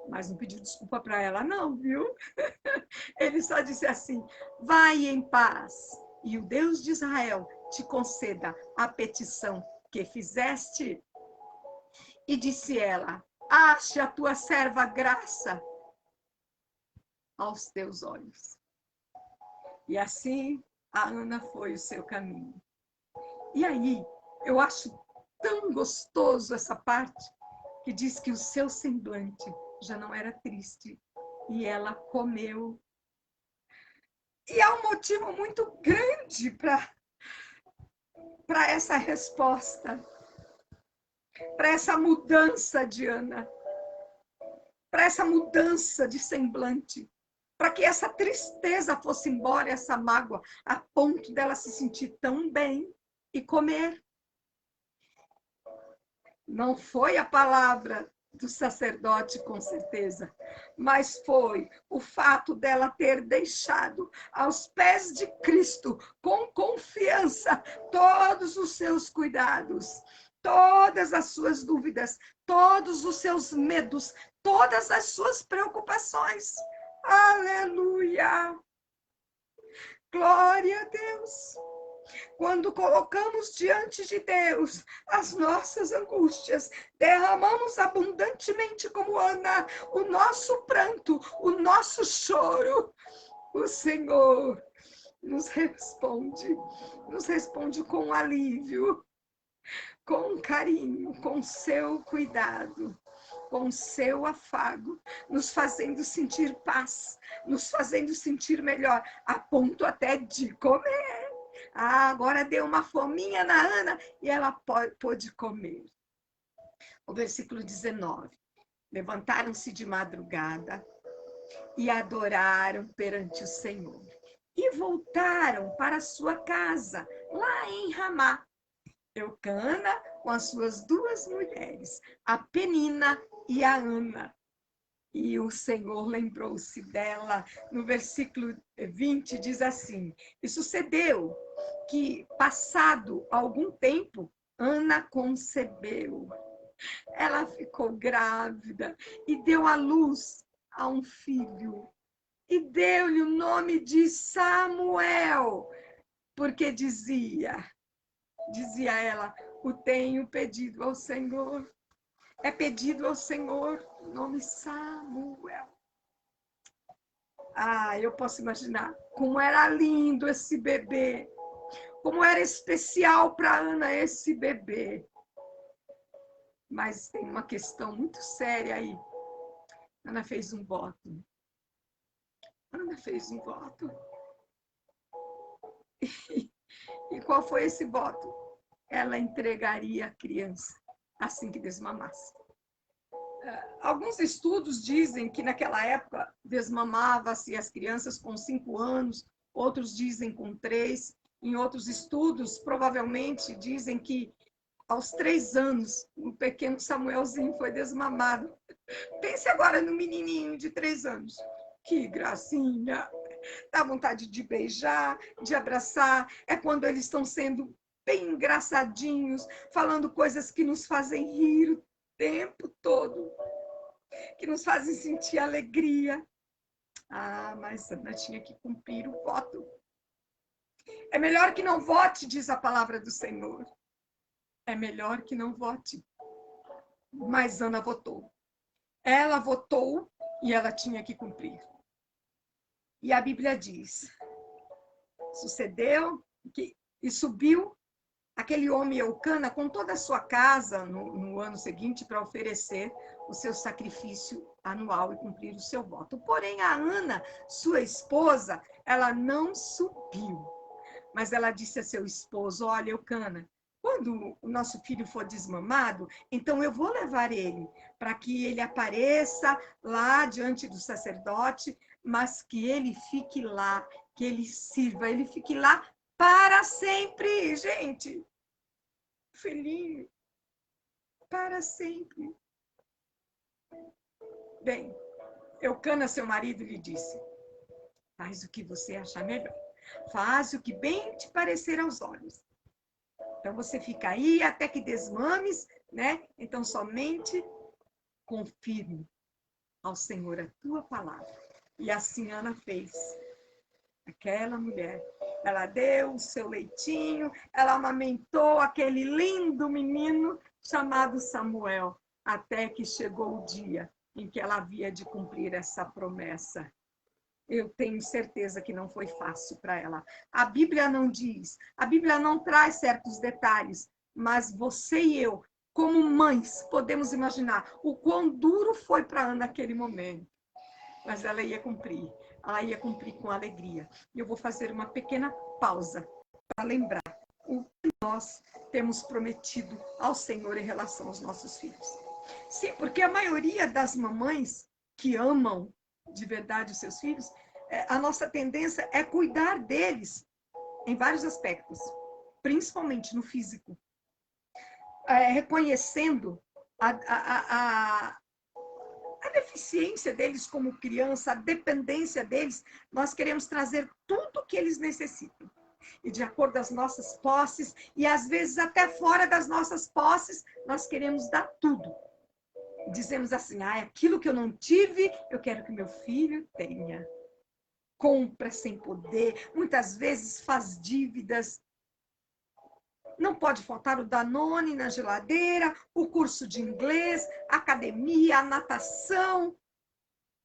Mas não pediu desculpa para ela, não, viu? Ele só disse assim, vai em paz, e o Deus de Israel te conceda a petição que fizeste. E disse ela, ache a tua serva graça aos teus olhos. E assim a Ana foi o seu caminho. E aí, eu acho tão gostoso essa parte, que diz que o seu semblante já não era triste, e ela comeu. E há um motivo muito grande para essa resposta, para essa mudança de Ana, para essa mudança de semblante, para que essa tristeza fosse embora, essa mágoa, a ponto dela se sentir tão bem e comer. Não foi a palavra do sacerdote, com certeza, mas foi o fato dela ter deixado aos pés de Cristo, com confiança, todos os seus cuidados, todas as suas dúvidas, todos os seus medos, todas as suas preocupações. Aleluia! Glória a Deus! Quando colocamos diante de Deus as nossas angústias, derramamos abundantemente como Ana o nosso pranto, o nosso choro, o Senhor nos responde com alívio, com carinho, com seu cuidado, com seu afago, nos fazendo sentir paz, nos fazendo sentir melhor, a ponto até de comer. Agora deu uma fominha na Ana e ela pôde comer. O versículo 19. Levantaram-se de madrugada e adoraram perante o Senhor. E voltaram para sua casa, lá em Ramá. Eucana com as suas duas mulheres, a Penina e a Ana. E o Senhor lembrou-se dela. No versículo 20 diz assim: e sucedeu que, passado algum tempo, Ana concebeu. Ela ficou grávida e deu à luz a um filho. E deu-lhe o nome de Samuel, porque dizia ela, o tenho pedido ao Senhor. É pedido ao Senhor o nome Samuel. Eu posso imaginar como era lindo esse bebê, como era especial para Ana esse bebê. Mas tem uma questão muito séria aí. Ana fez um voto. E qual foi esse voto? Ela entregaria a criança assim que desmamasse. Alguns estudos dizem que naquela época desmamava-se as crianças com 5 anos, outros dizem com 3. Em outros estudos, provavelmente, dizem que aos 3 anos o pequeno Samuelzinho foi desmamado. Pense agora no menininho de 3 anos. Que gracinha! Dá vontade de beijar, de abraçar. É quando eles estão sendo bem engraçadinhos, falando coisas que nos fazem rir o tempo todo, que nos fazem sentir alegria. Mas Ana tinha que cumprir o voto. É melhor que não vote, diz a palavra do Senhor. É melhor que não vote. Mas Ana votou. Ela votou e ela tinha que cumprir. E a Bíblia diz: sucedeu que e subiu aquele homem Eucana com toda a sua casa no ano seguinte para oferecer o seu sacrifício anual e cumprir o seu voto. Porém, a Ana, sua esposa, ela não subiu. Mas ela disse a seu esposo: olha, Eucana, quando o nosso filho for desmamado, então eu vou levar ele para que ele apareça lá diante do sacerdote, mas que ele fique lá, que ele sirva, ele fique lá para sempre, gente. Filhinho, para sempre. Bem, Eucana, seu marido, lhe disse: faz o que você achar melhor. Faz o que bem te parecer aos olhos. Então você fica aí até que desmames, né? Então somente confirme ao Senhor a tua palavra. E assim Ana fez. Aquela mulher, ela deu o seu leitinho, ela amamentou aquele lindo menino chamado Samuel, até que chegou o dia em que ela havia de cumprir essa promessa. Eu tenho certeza que não foi fácil para ela. A Bíblia não diz, a Bíblia não traz certos detalhes, mas você e eu, como mães, podemos imaginar o quão duro foi para Ana naquele momento. Mas ela ia cumprir com alegria. E eu vou fazer uma pequena pausa para lembrar o que nós temos prometido ao Senhor em relação aos nossos filhos. Sim, porque a maioria das mamães que amam de verdade os seus filhos, a nossa tendência é cuidar deles em vários aspectos, principalmente no físico, reconhecendo deficiência deles como criança, a dependência deles, nós queremos trazer tudo o que eles necessitam. E de acordo com as nossas posses, e às vezes até fora das nossas posses, nós queremos dar tudo. Dizemos assim, aquilo que eu não tive, eu quero que meu filho tenha. Compra sem poder, muitas vezes faz dívidas. Não pode faltar o Danone na geladeira, o curso de inglês, a academia, a natação,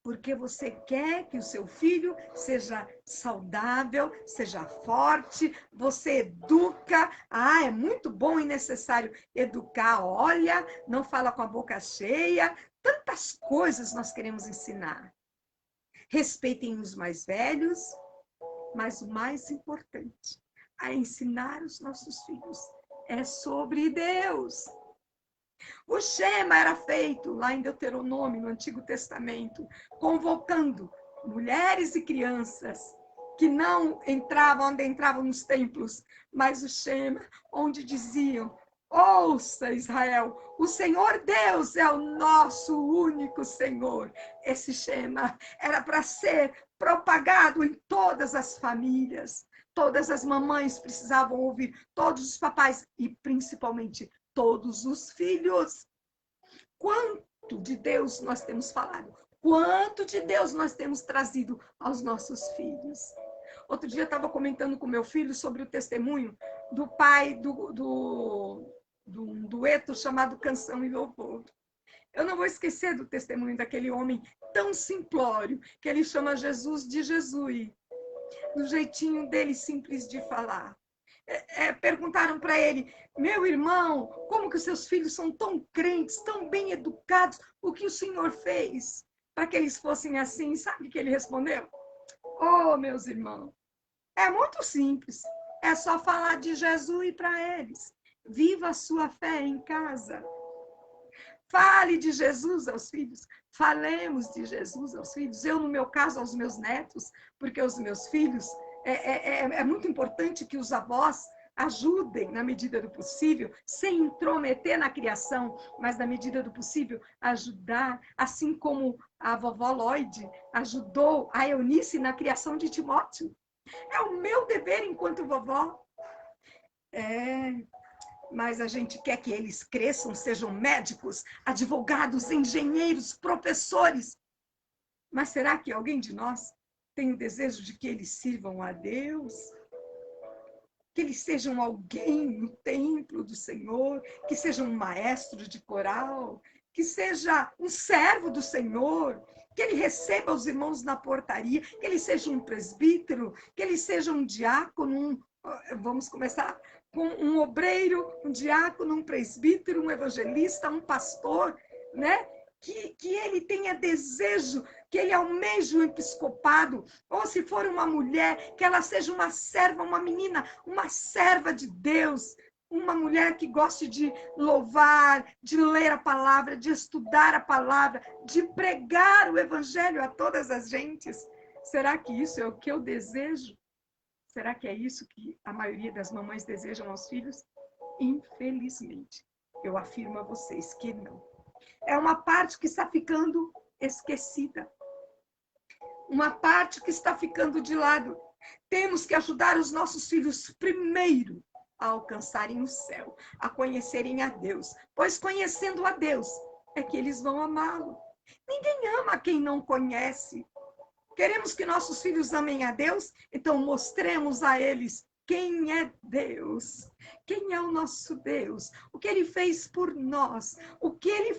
porque você quer que o seu filho seja saudável, seja forte, você educa. É muito bom e necessário educar. Olha, não fala com a boca cheia. Tantas coisas nós queremos ensinar. Respeitem os mais velhos, mas o mais importante a ensinar os nossos filhos é sobre Deus. O Shema era feito lá em Deuteronômio, no Antigo Testamento, convocando mulheres e crianças que não entravam onde entravam nos templos, mas o Shema, onde diziam: ouça, Israel, o Senhor Deus é o nosso único Senhor. Esse Shema era para ser propagado em todas as famílias. Todas as mamães precisavam ouvir, todos os papais e principalmente todos os filhos. Quanto de Deus nós temos falado? Quanto de Deus nós temos trazido aos nossos filhos? Outro dia eu estava comentando com meu filho sobre o testemunho do pai do dueto chamado Canção e Louvor. Eu não vou esquecer do testemunho daquele homem tão simplório, que ele chama Jesus de Jesus, no jeitinho dele simples de falar. Perguntaram para ele: meu irmão, como que os seus filhos são tão crentes, tão bem educados? O que o Senhor fez para que eles fossem assim? Sabe o que ele respondeu? Meus irmãos, é muito simples. É só falar de Jesus para eles. Viva a sua fé em casa. Fale de Jesus aos filhos. Falemos de Jesus aos filhos. Eu, no meu caso, aos meus netos, porque os meus filhos, é muito importante que os avós ajudem, na medida do possível, sem intrometer na criação, mas na medida do possível, ajudar, assim como a vovó Lloyd ajudou a Eunice na criação de Timóteo. É o meu dever enquanto vovó. Mas a gente quer que eles cresçam, sejam médicos, advogados, engenheiros, professores. Mas será que alguém de nós tem o desejo de que eles sirvam a Deus? Que eles sejam alguém no templo do Senhor, que seja um maestro de coral, que seja um servo do Senhor, que ele receba os irmãos na portaria, que ele seja um presbítero, que ele seja um diácono, vamos começar com um obreiro, um diácono, um presbítero, um evangelista, um pastor, né? Que ele tenha desejo, que ele almeje um episcopado, ou se for uma mulher, que ela seja uma serva, uma menina, uma serva de Deus, uma mulher que goste de louvar, de ler a palavra, de estudar a palavra, de pregar o evangelho a todas as gentes. Será que isso é o que eu desejo? Será que é isso que a maioria das mamães desejam aos filhos? Infelizmente, eu afirmo a vocês que não. É uma parte que está ficando esquecida. Uma parte que está ficando de lado. Temos que ajudar os nossos filhos primeiro a alcançarem o céu, a conhecerem a Deus. Pois conhecendo a Deus é que eles vão amá-lo. Ninguém ama quem não conhece. Queremos que nossos filhos amem a Deus? Então mostremos a eles quem é Deus, quem é o nosso Deus, o que Ele fez por nós, o que Ele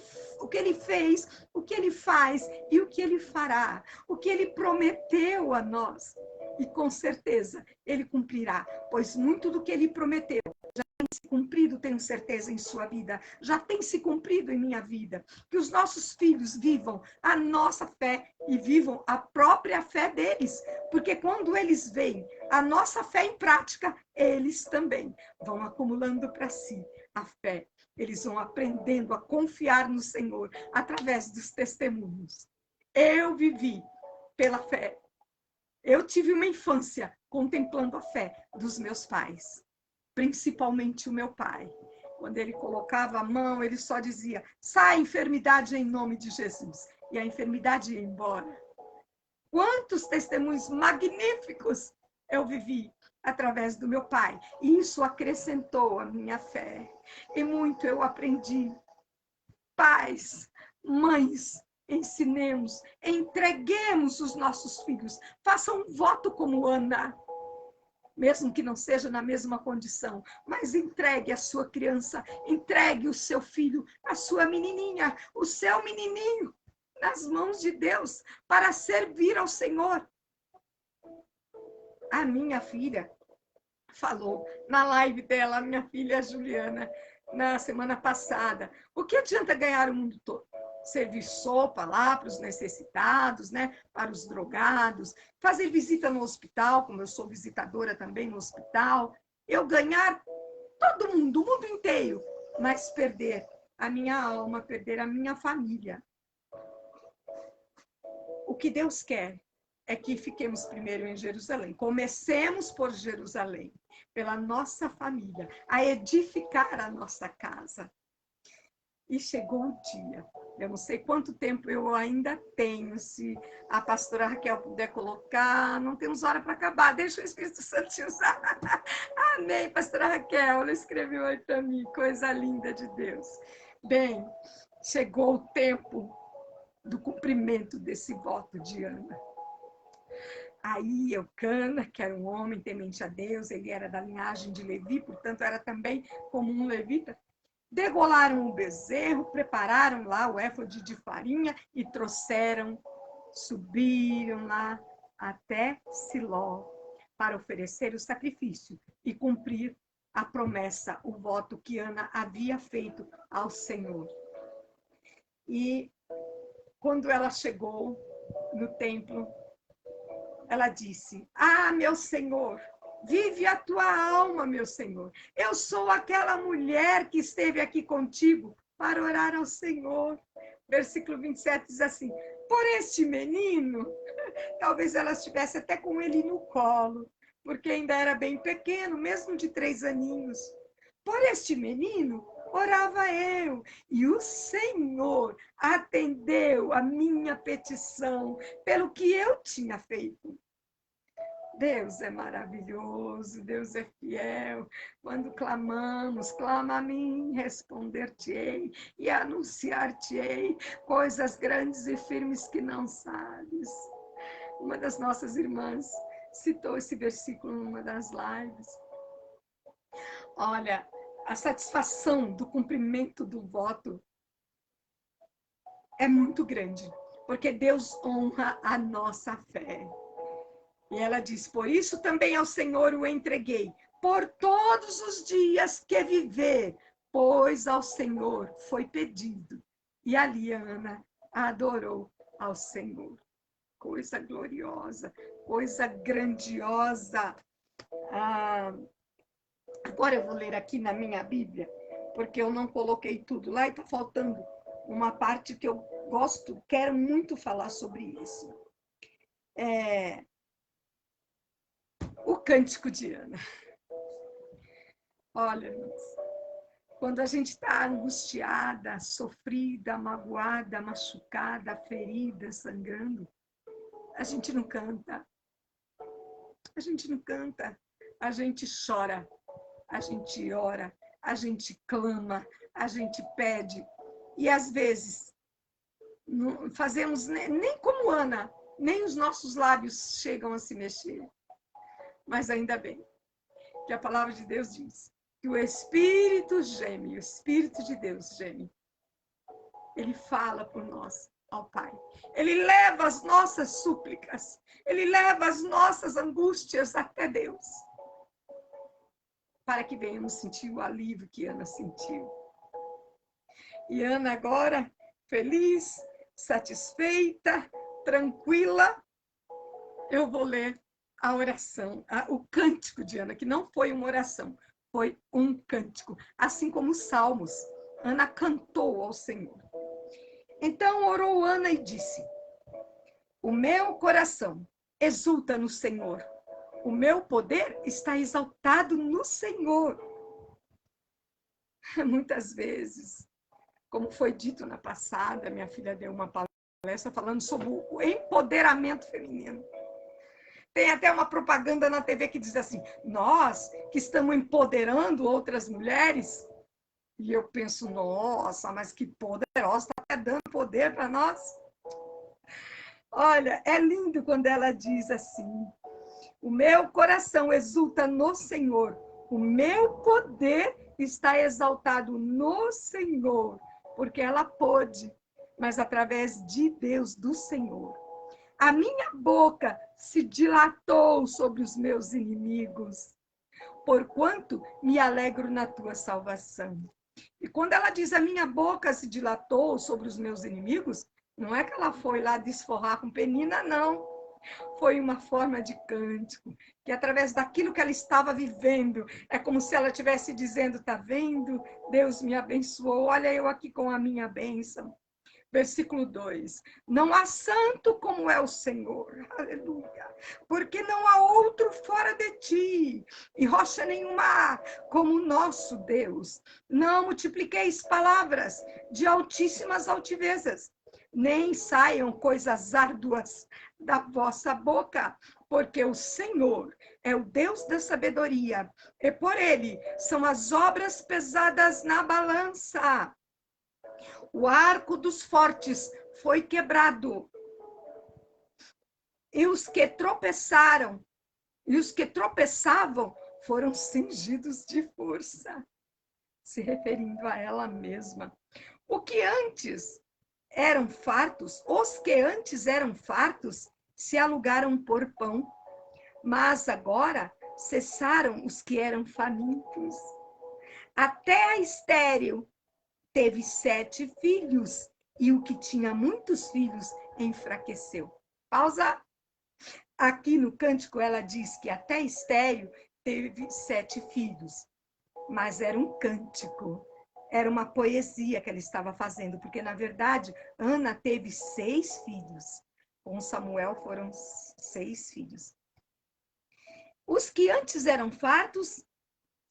fez, o que Ele faz e o que Ele fará, o que Ele prometeu a nós. E com certeza Ele cumprirá, pois muito do que Ele prometeu já tem se cumprido, tenho certeza, em sua vida, já tem se cumprido em minha vida. Que os nossos filhos vivam a nossa fé e vivam a própria fé deles, porque quando eles veem a nossa fé em prática, eles também vão acumulando para si a fé. Eles vão aprendendo a confiar no Senhor através dos testemunhos. Eu vivi pela fé. Eu tive uma infância contemplando a fé dos meus pais, principalmente o meu pai. Quando ele colocava a mão, ele só dizia: sai enfermidade em nome de Jesus. e a enfermidade ia embora. Quantos testemunhos magníficos eu vivi através do meu pai. E isso acrescentou a minha fé. E muito eu aprendi. Pais, mães, ensinemos, entreguemos os nossos filhos. Façam um voto como Ana, mesmo que não seja na mesma condição, mas entregue a sua criança, entregue o seu filho, a sua menininha, o seu menininho, nas mãos de Deus, para servir ao Senhor. A minha filha falou na live dela, a minha filha Juliana, na semana passada, o que adianta ganhar o mundo todo? Servir sopa lá para os necessitados, né? Para os drogados, fazer visita no hospital, como eu sou visitadora também no hospital, eu ganhar todo mundo, o mundo inteiro, mas perder a minha alma, perder a minha família. O que Deus quer é que fiquemos primeiro em Jerusalém. Comecemos por Jerusalém, pela nossa família, a edificar a nossa casa. E chegou o dia. Eu não sei quanto tempo eu ainda tenho, se a pastora Raquel puder colocar. Não temos hora para acabar, deixa o Espírito Santo te usar. Amém, pastora Raquel, ela escreveu aí para mim, coisa linda de Deus. Bem, chegou o tempo do cumprimento desse voto de Ana. Aí Eucana, que era um homem temente a Deus, ele era da linhagem de Levi, portanto era também como um levita, degolaram o bezerro, prepararam lá o éfode de farinha e trouxeram, subiram lá até Siló para oferecer o sacrifício e cumprir a promessa, o voto que Ana havia feito ao Senhor. E quando ela chegou no templo, ela disse: ah, meu Senhor, vive a tua alma, meu Senhor. Eu sou aquela mulher que esteve aqui contigo para orar ao Senhor. Versículo 27 diz assim: por este menino, talvez ela estivesse até com ele no colo, porque ainda era bem pequeno, mesmo de 3 aninhos. Por este menino, orava eu, e o Senhor atendeu a minha petição pelo que eu tinha feito. Deus é maravilhoso, Deus é fiel. Quando clamamos, clama a mim, responder-te-ei e anunciar-te-ei coisas grandes e firmes que não sabes. Uma das nossas irmãs citou esse versículo numa das lives. Olha, a satisfação do cumprimento do voto é muito grande, porque Deus honra a nossa fé. E ela diz: por isso também ao Senhor o entreguei, por todos os dias que viver, pois ao Senhor foi pedido. E ali Ana adorou ao Senhor. Coisa gloriosa, coisa grandiosa. Agora eu vou ler aqui na minha Bíblia, porque eu não coloquei tudo lá e está faltando uma parte que eu gosto, quero muito falar sobre isso. O Cântico de Ana. Olha, quando a gente está angustiada, sofrida, magoada, machucada, ferida, sangrando, a gente não canta. A gente não canta. A gente chora. A gente ora. A gente clama. A gente pede. E às vezes não fazemos nem como Ana, nem os nossos lábios chegam a se mexer. Mas ainda bem que a palavra de Deus diz que o Espírito geme, o Espírito de Deus geme. Ele fala por nós ao Pai. Ele leva as nossas súplicas, ele leva as nossas angústias até Deus, para que venhamos sentir o alívio que Ana sentiu. E Ana agora, feliz, satisfeita, tranquila, eu vou ler a oração, o cântico de Ana, que não foi uma oração, foi um cântico, assim como os salmos. Ana cantou ao Senhor. Então orou Ana e disse: o meu coração exulta no Senhor, o meu poder está exaltado no Senhor. Muitas vezes, como foi dito na passada, minha filha deu uma palavra palestra falando sobre o empoderamento feminino. Tem até uma propaganda na TV que diz assim, nós que estamos empoderando outras mulheres. E eu penso, nossa, mas que poderosa, está até dando poder para nós. Olha, é lindo quando ela diz assim, o meu coração exulta no Senhor, o meu poder está exaltado no Senhor, porque ela pôde, mas através de Deus, do Senhor. A minha boca se dilatou sobre os meus inimigos, porquanto me alegro na tua salvação. E quando ela diz a minha boca se dilatou sobre os meus inimigos, não é que ela foi lá desforrar com penina, não. Foi uma forma de cântico, que através daquilo que ela estava vivendo, é como se ela estivesse dizendo, tá vendo? Deus me abençoou, olha eu aqui com a minha bênção. Versículo 2. Não há santo como é o Senhor, aleluia, porque não há outro fora de ti, e rocha nenhuma há como o nosso Deus. Não multipliqueis palavras de altíssimas altivezas, nem saiam coisas árduas da vossa boca, porque o Senhor é o Deus da sabedoria, e por ele são as obras pesadas na balança. O arco dos fortes foi quebrado. E os que tropeçaram, e os que tropeçavam foram cingidos de força. Se referindo a ela mesma. O que antes eram fartos, os que antes eram fartos, se alugaram por pão. Mas agora cessaram os que eram famintos. Até a estéril teve 7 filhos, e o que tinha muitos filhos enfraqueceu. Pausa. Aqui no cântico ela diz que até estéril teve 7 filhos, mas era um cântico, era uma poesia que ela estava fazendo, porque na verdade Ana teve 6 filhos, com Samuel foram 6 filhos. Os que antes eram fartos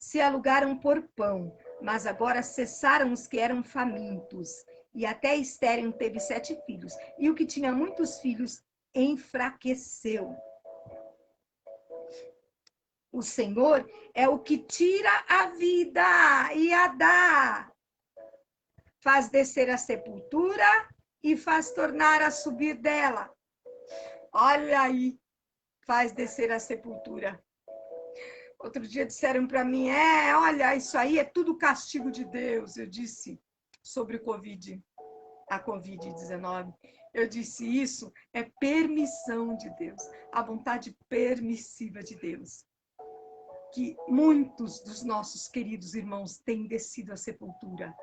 se alugaram por pão, mas agora cessaram os que eram famintos. E até estéril teve 7 filhos. E o que tinha muitos filhos enfraqueceu. O Senhor é o que tira a vida e a dá. Faz descer a sepultura e faz tornar a subir dela. Olha aí, faz descer a sepultura. Outro dia disseram para mim, olha, isso aí é tudo castigo de Deus. Eu disse sobre o Covid, a Covid-19. Eu disse, isso é permissão de Deus, a vontade permissiva de Deus. Que muitos dos nossos queridos irmãos têm descido à sepultura,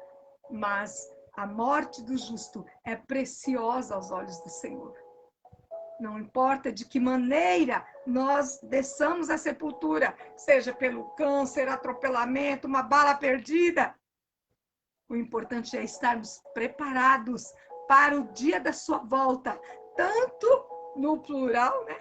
mas a morte do justo é preciosa aos olhos do Senhor. Não importa de que maneira nós desçamos à sepultura, seja pelo câncer, atropelamento, uma bala perdida. O importante é estarmos preparados para o dia da sua volta, tanto no plural, né?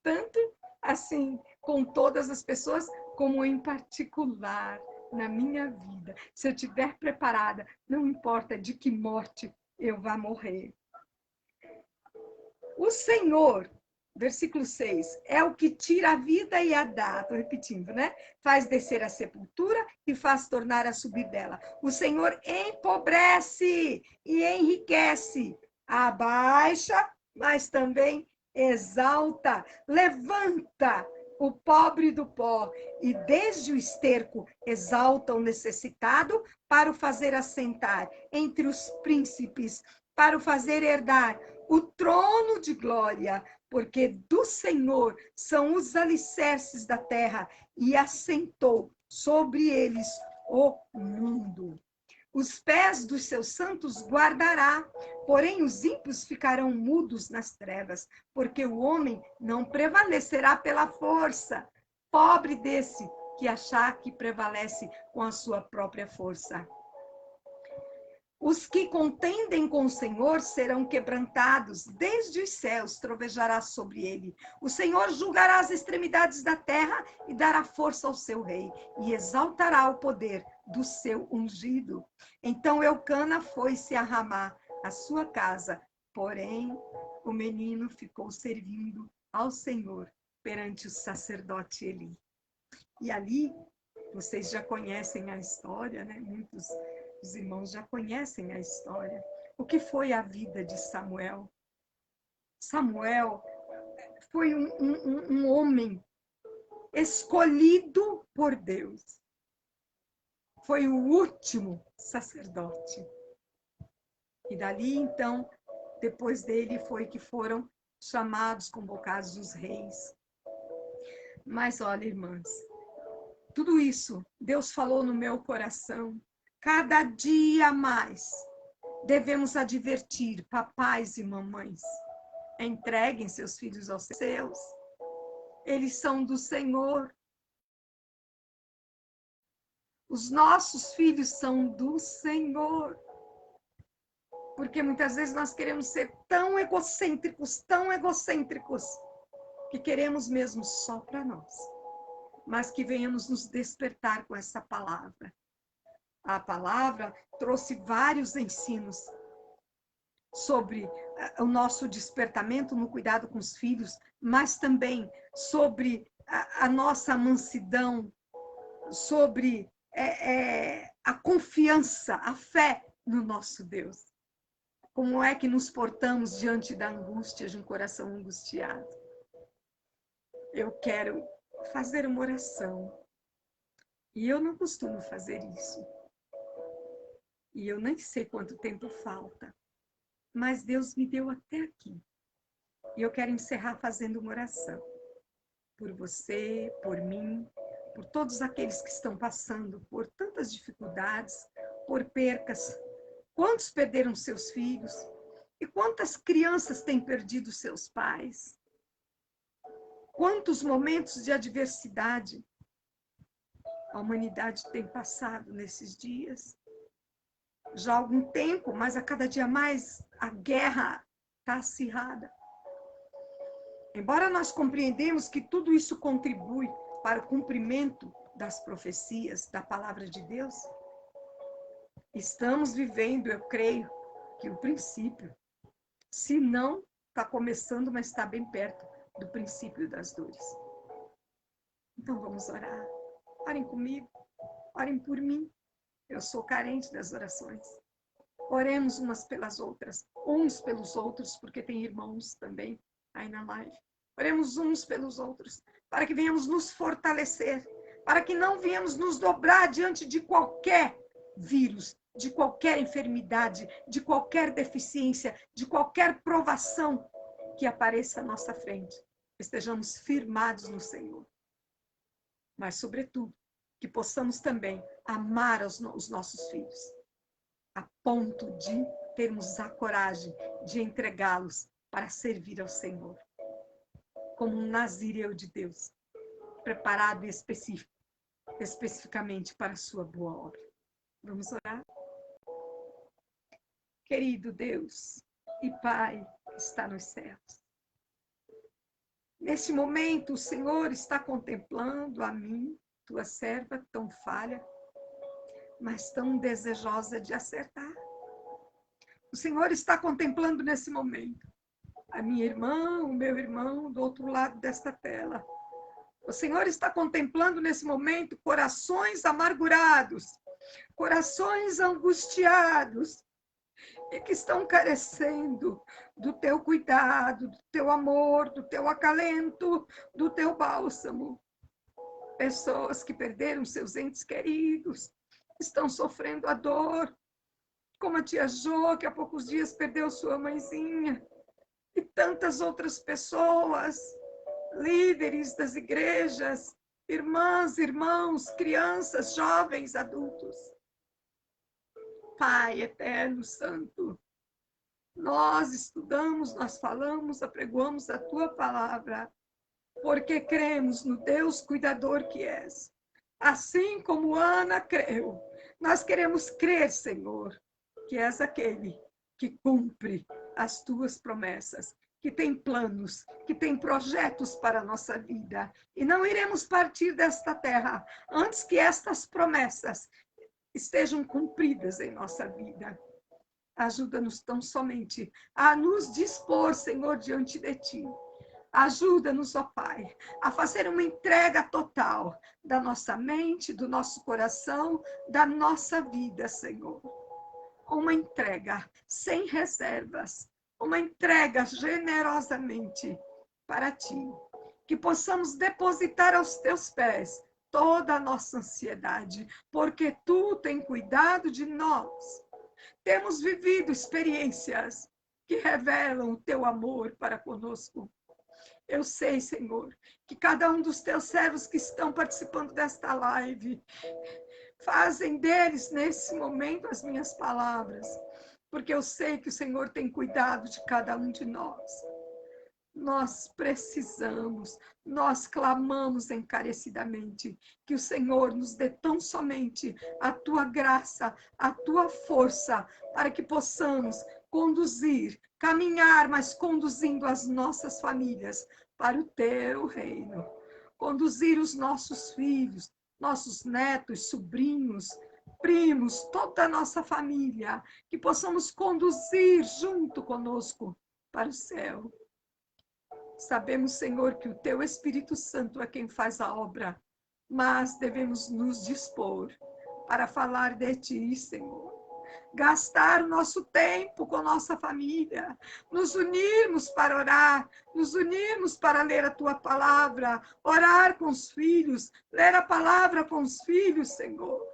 Tanto assim, com todas as pessoas, como em particular na minha vida. Se eu estiver preparada, não importa de que morte eu vá morrer. O Senhor, versículo 6, é o que tira a vida e a dá, estou repetindo, né? Faz descer a sepultura e faz tornar a subir dela. O Senhor empobrece e enriquece, abaixa, mas também exalta, levanta o pobre do pó e desde o esterco exalta o necessitado para o fazer assentar entre os príncipes, para o fazer herdar o trono de glória, porque do Senhor são os alicerces da terra e assentou sobre eles o mundo. Os pés dos seus santos guardará, porém os ímpios ficarão mudos nas trevas, porque o homem não prevalecerá pela força. Pobre desse que achar que prevalece com a sua própria força. Os que contendem com o Senhor serão quebrantados, desde os céus trovejará sobre ele. O Senhor julgará as extremidades da terra e dará força ao seu rei, e exaltará o poder do seu ungido. Então Eucana foi-se a Ramá, a sua casa, Porém, o menino ficou servindo ao Senhor perante o sacerdote Eli. E ali, vocês já conhecem a história, né? Muitos dos irmãos já conhecem a história. O que foi a vida de Samuel? Samuel foi um homem escolhido por Deus. Foi o último sacerdote. E dali, então, depois dele foi que foram chamados, convocados os reis. Mas olha, irmãs, tudo isso Deus falou no meu coração. Cada dia mais devemos advertir papais e mamães. Entreguem seus filhos aos seus. Eles são do Senhor. Os nossos filhos são do Senhor. Porque muitas vezes nós queremos ser tão egocêntricos, que queremos mesmo só para nós. Mas que venhamos nos despertar com essa palavra. A palavra trouxe vários ensinos sobre o nosso despertamento no cuidado com os filhos, mas também sobre a nossa mansidão, sobre a confiança, a fé no nosso Deus. Como é que nos portamos diante da angústia de um coração angustiado? Eu quero fazer uma oração. E eu não costumo fazer isso. E eu nem sei quanto tempo falta. Mas Deus me deu até aqui. E eu quero encerrar fazendo uma oração. Por você, por mim, por todos aqueles que estão passando por tantas dificuldades, por percas. Quantos perderam seus filhos? E quantas crianças têm perdido seus pais? Quantos momentos de adversidade a humanidade tem passado nesses dias? Já há algum tempo, mas a cada dia mais a guerra está acirrada. Embora nós compreendemos que tudo isso contribui para o cumprimento das profecias da palavra de Deus, estamos vivendo, eu creio, que o princípio, se não está começando, mas está bem perto do princípio das dores. Então vamos orar. Orem comigo, orem por mim. Eu sou carente das orações. Oremos umas pelas outras, uns pelos outros, porque tem irmãos também aí na live. Oremos uns pelos outros, para que venhamos nos fortalecer, para que não venhamos nos dobrar diante de qualquer vírus, de qualquer enfermidade, de qualquer deficiência, de qualquer provação que apareça à nossa frente. Estejamos firmados no Senhor. Mas, sobretudo, que possamos também amar os nossos filhos, a ponto de termos a coragem de entregá-los para servir ao Senhor, como um nazireu de Deus, preparado especificamente para a sua boa obra. Vamos orar? Querido Deus e Pai que está nos céus, neste momento o Senhor está contemplando a mim, tua serva tão falha, mas tão desejosa de acertar. O Senhor está contemplando nesse momento a minha irmã, o meu irmão do outro lado desta tela. O Senhor está contemplando nesse momento corações amargurados, corações angustiados e que estão carecendo do teu cuidado, do teu amor, do teu acalento, do teu bálsamo. Pessoas que perderam seus entes queridos, estão sofrendo a dor, como a tia Jo, que há poucos dias perdeu sua mãezinha, e tantas outras pessoas, líderes das igrejas, irmãs, irmãos, crianças, jovens, adultos. Pai eterno, santo, nós estudamos, nós falamos, apregoamos a tua palavra, porque cremos no Deus cuidador que és. Assim como Ana creu, nós queremos crer, Senhor, que és aquele que cumpre as tuas promessas, que tem planos, que tem projetos para a nossa vida. E não iremos partir desta terra antes que estas promessas estejam cumpridas em nossa vida. Ajuda-nos tão somente a nos dispor, Senhor, diante de Ti. Ajuda-nos, ó Pai, a fazer uma entrega total da nossa mente, do nosso coração, da nossa vida, Senhor. Uma entrega sem reservas, uma entrega generosamente para Ti. Que possamos depositar aos Teus pés toda a nossa ansiedade, porque Tu tem cuidado de nós. Temos vivido experiências que revelam o Teu amor para conosco. Eu sei, Senhor, que cada um dos Teus servos que estão participando desta live, fazem deles, nesse momento, as minhas palavras, porque eu sei que o Senhor tem cuidado de cada um de nós. Nós precisamos, nós clamamos encarecidamente que o Senhor nos dê tão somente a Tua graça, a Tua força, para que possamos conduzir, caminhar, mas conduzindo as nossas famílias para o Teu reino. Conduzir os nossos filhos, nossos netos, sobrinhos, primos, toda a nossa família, que possamos conduzir junto conosco para o céu. Sabemos, Senhor, que o Teu Espírito Santo é quem faz a obra, mas devemos nos dispor para falar de Ti, Senhor. Gastar o nosso tempo com nossa família, nos unirmos para orar, nos unirmos para ler a Tua palavra, orar com os filhos, ler a palavra com os filhos, Senhor.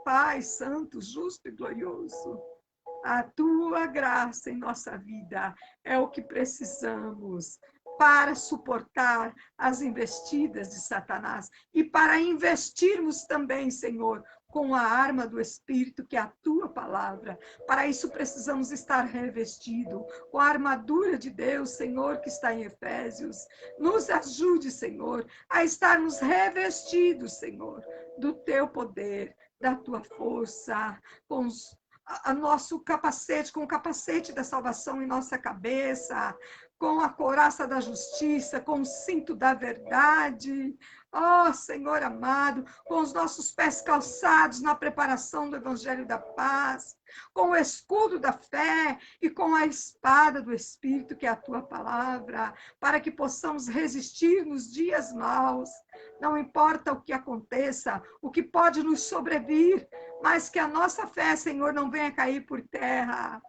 Pai Santo, justo e glorioso, a Tua graça em nossa vida é o que precisamos para suportar as investidas de Satanás e para investirmos também, Senhor, com a arma do Espírito, que é a Tua palavra. Para isso precisamos estar revestidos com a armadura de Deus, Senhor, que está em Efésios. Nos ajude, Senhor, a estarmos revestidos, Senhor, do Teu poder, da Tua força, com a nosso capacete, com o capacete da salvação em nossa cabeça, com a couraça da justiça, com o cinto da verdade. Ó, Senhor amado, com os nossos pés calçados na preparação do Evangelho da Paz, com o escudo da fé e com a espada do Espírito, que é a Tua palavra, para que possamos resistir nos dias maus. Não importa o que aconteça, o que pode nos sobrevir, mas que a nossa fé, Senhor, não venha cair por terra,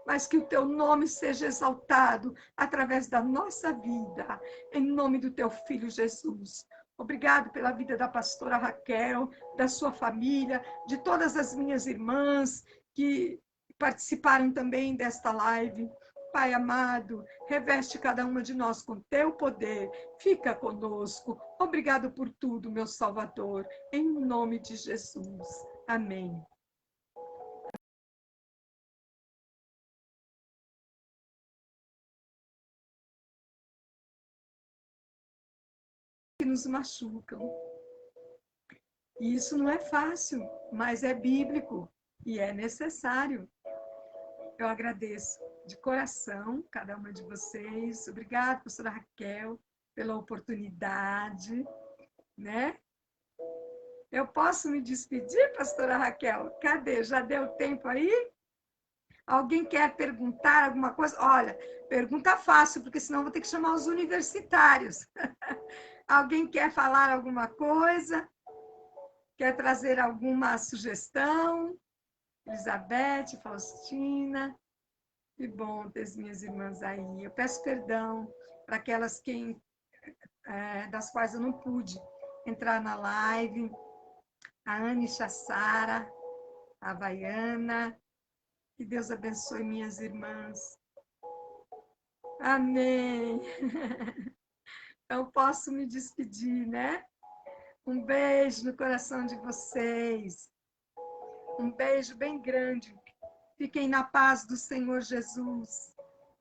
mas que o Teu nome seja exaltado através da nossa vida, em nome do Teu Filho Jesus. Obrigado pela vida da pastora Raquel, da sua família, de todas as minhas irmãs que participaram também desta live. Pai amado, reveste cada uma de nós com Teu poder, fica conosco. Obrigado por tudo, meu Salvador, em nome de Jesus. Amém. Que nos machucam. E isso não é fácil, mas é bíblico e é necessário. Eu agradeço de coração cada uma de vocês. Obrigada, pastora Raquel, pela oportunidade, né? Eu posso me despedir, pastora Raquel? Cadê? Já deu tempo aí? Alguém quer perguntar alguma coisa? Olha, pergunta fácil, porque senão vou ter que chamar os universitários. Alguém quer falar alguma coisa? Quer trazer alguma sugestão? Elizabeth, Faustina. Que bom ter as minhas irmãs aí. Eu peço perdão para aquelas das quais eu não pude entrar na live. A Anne Chassara, a Havaiana. Que Deus abençoe minhas irmãs. Amém. Eu posso me despedir, né? Um beijo no coração de vocês. Um beijo bem grande. Fiquem na paz do Senhor Jesus.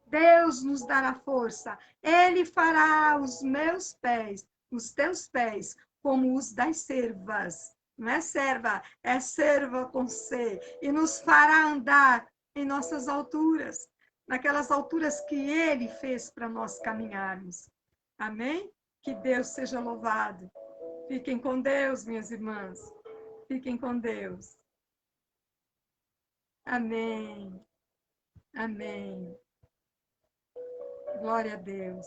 Deus nos dará força. Ele fará os meus pés, os teus pés, como os das servas. Não é serva, é serva com C. E nos fará andar em nossas alturas, naquelas alturas que Ele fez para nós caminharmos. Amém? Que Deus seja louvado. Fiquem com Deus, minhas irmãs. Fiquem com Deus. Amém. Amém. Glória a Deus.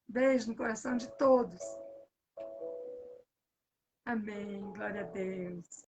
Beijo no coração de todos. Amém. Glória a Deus.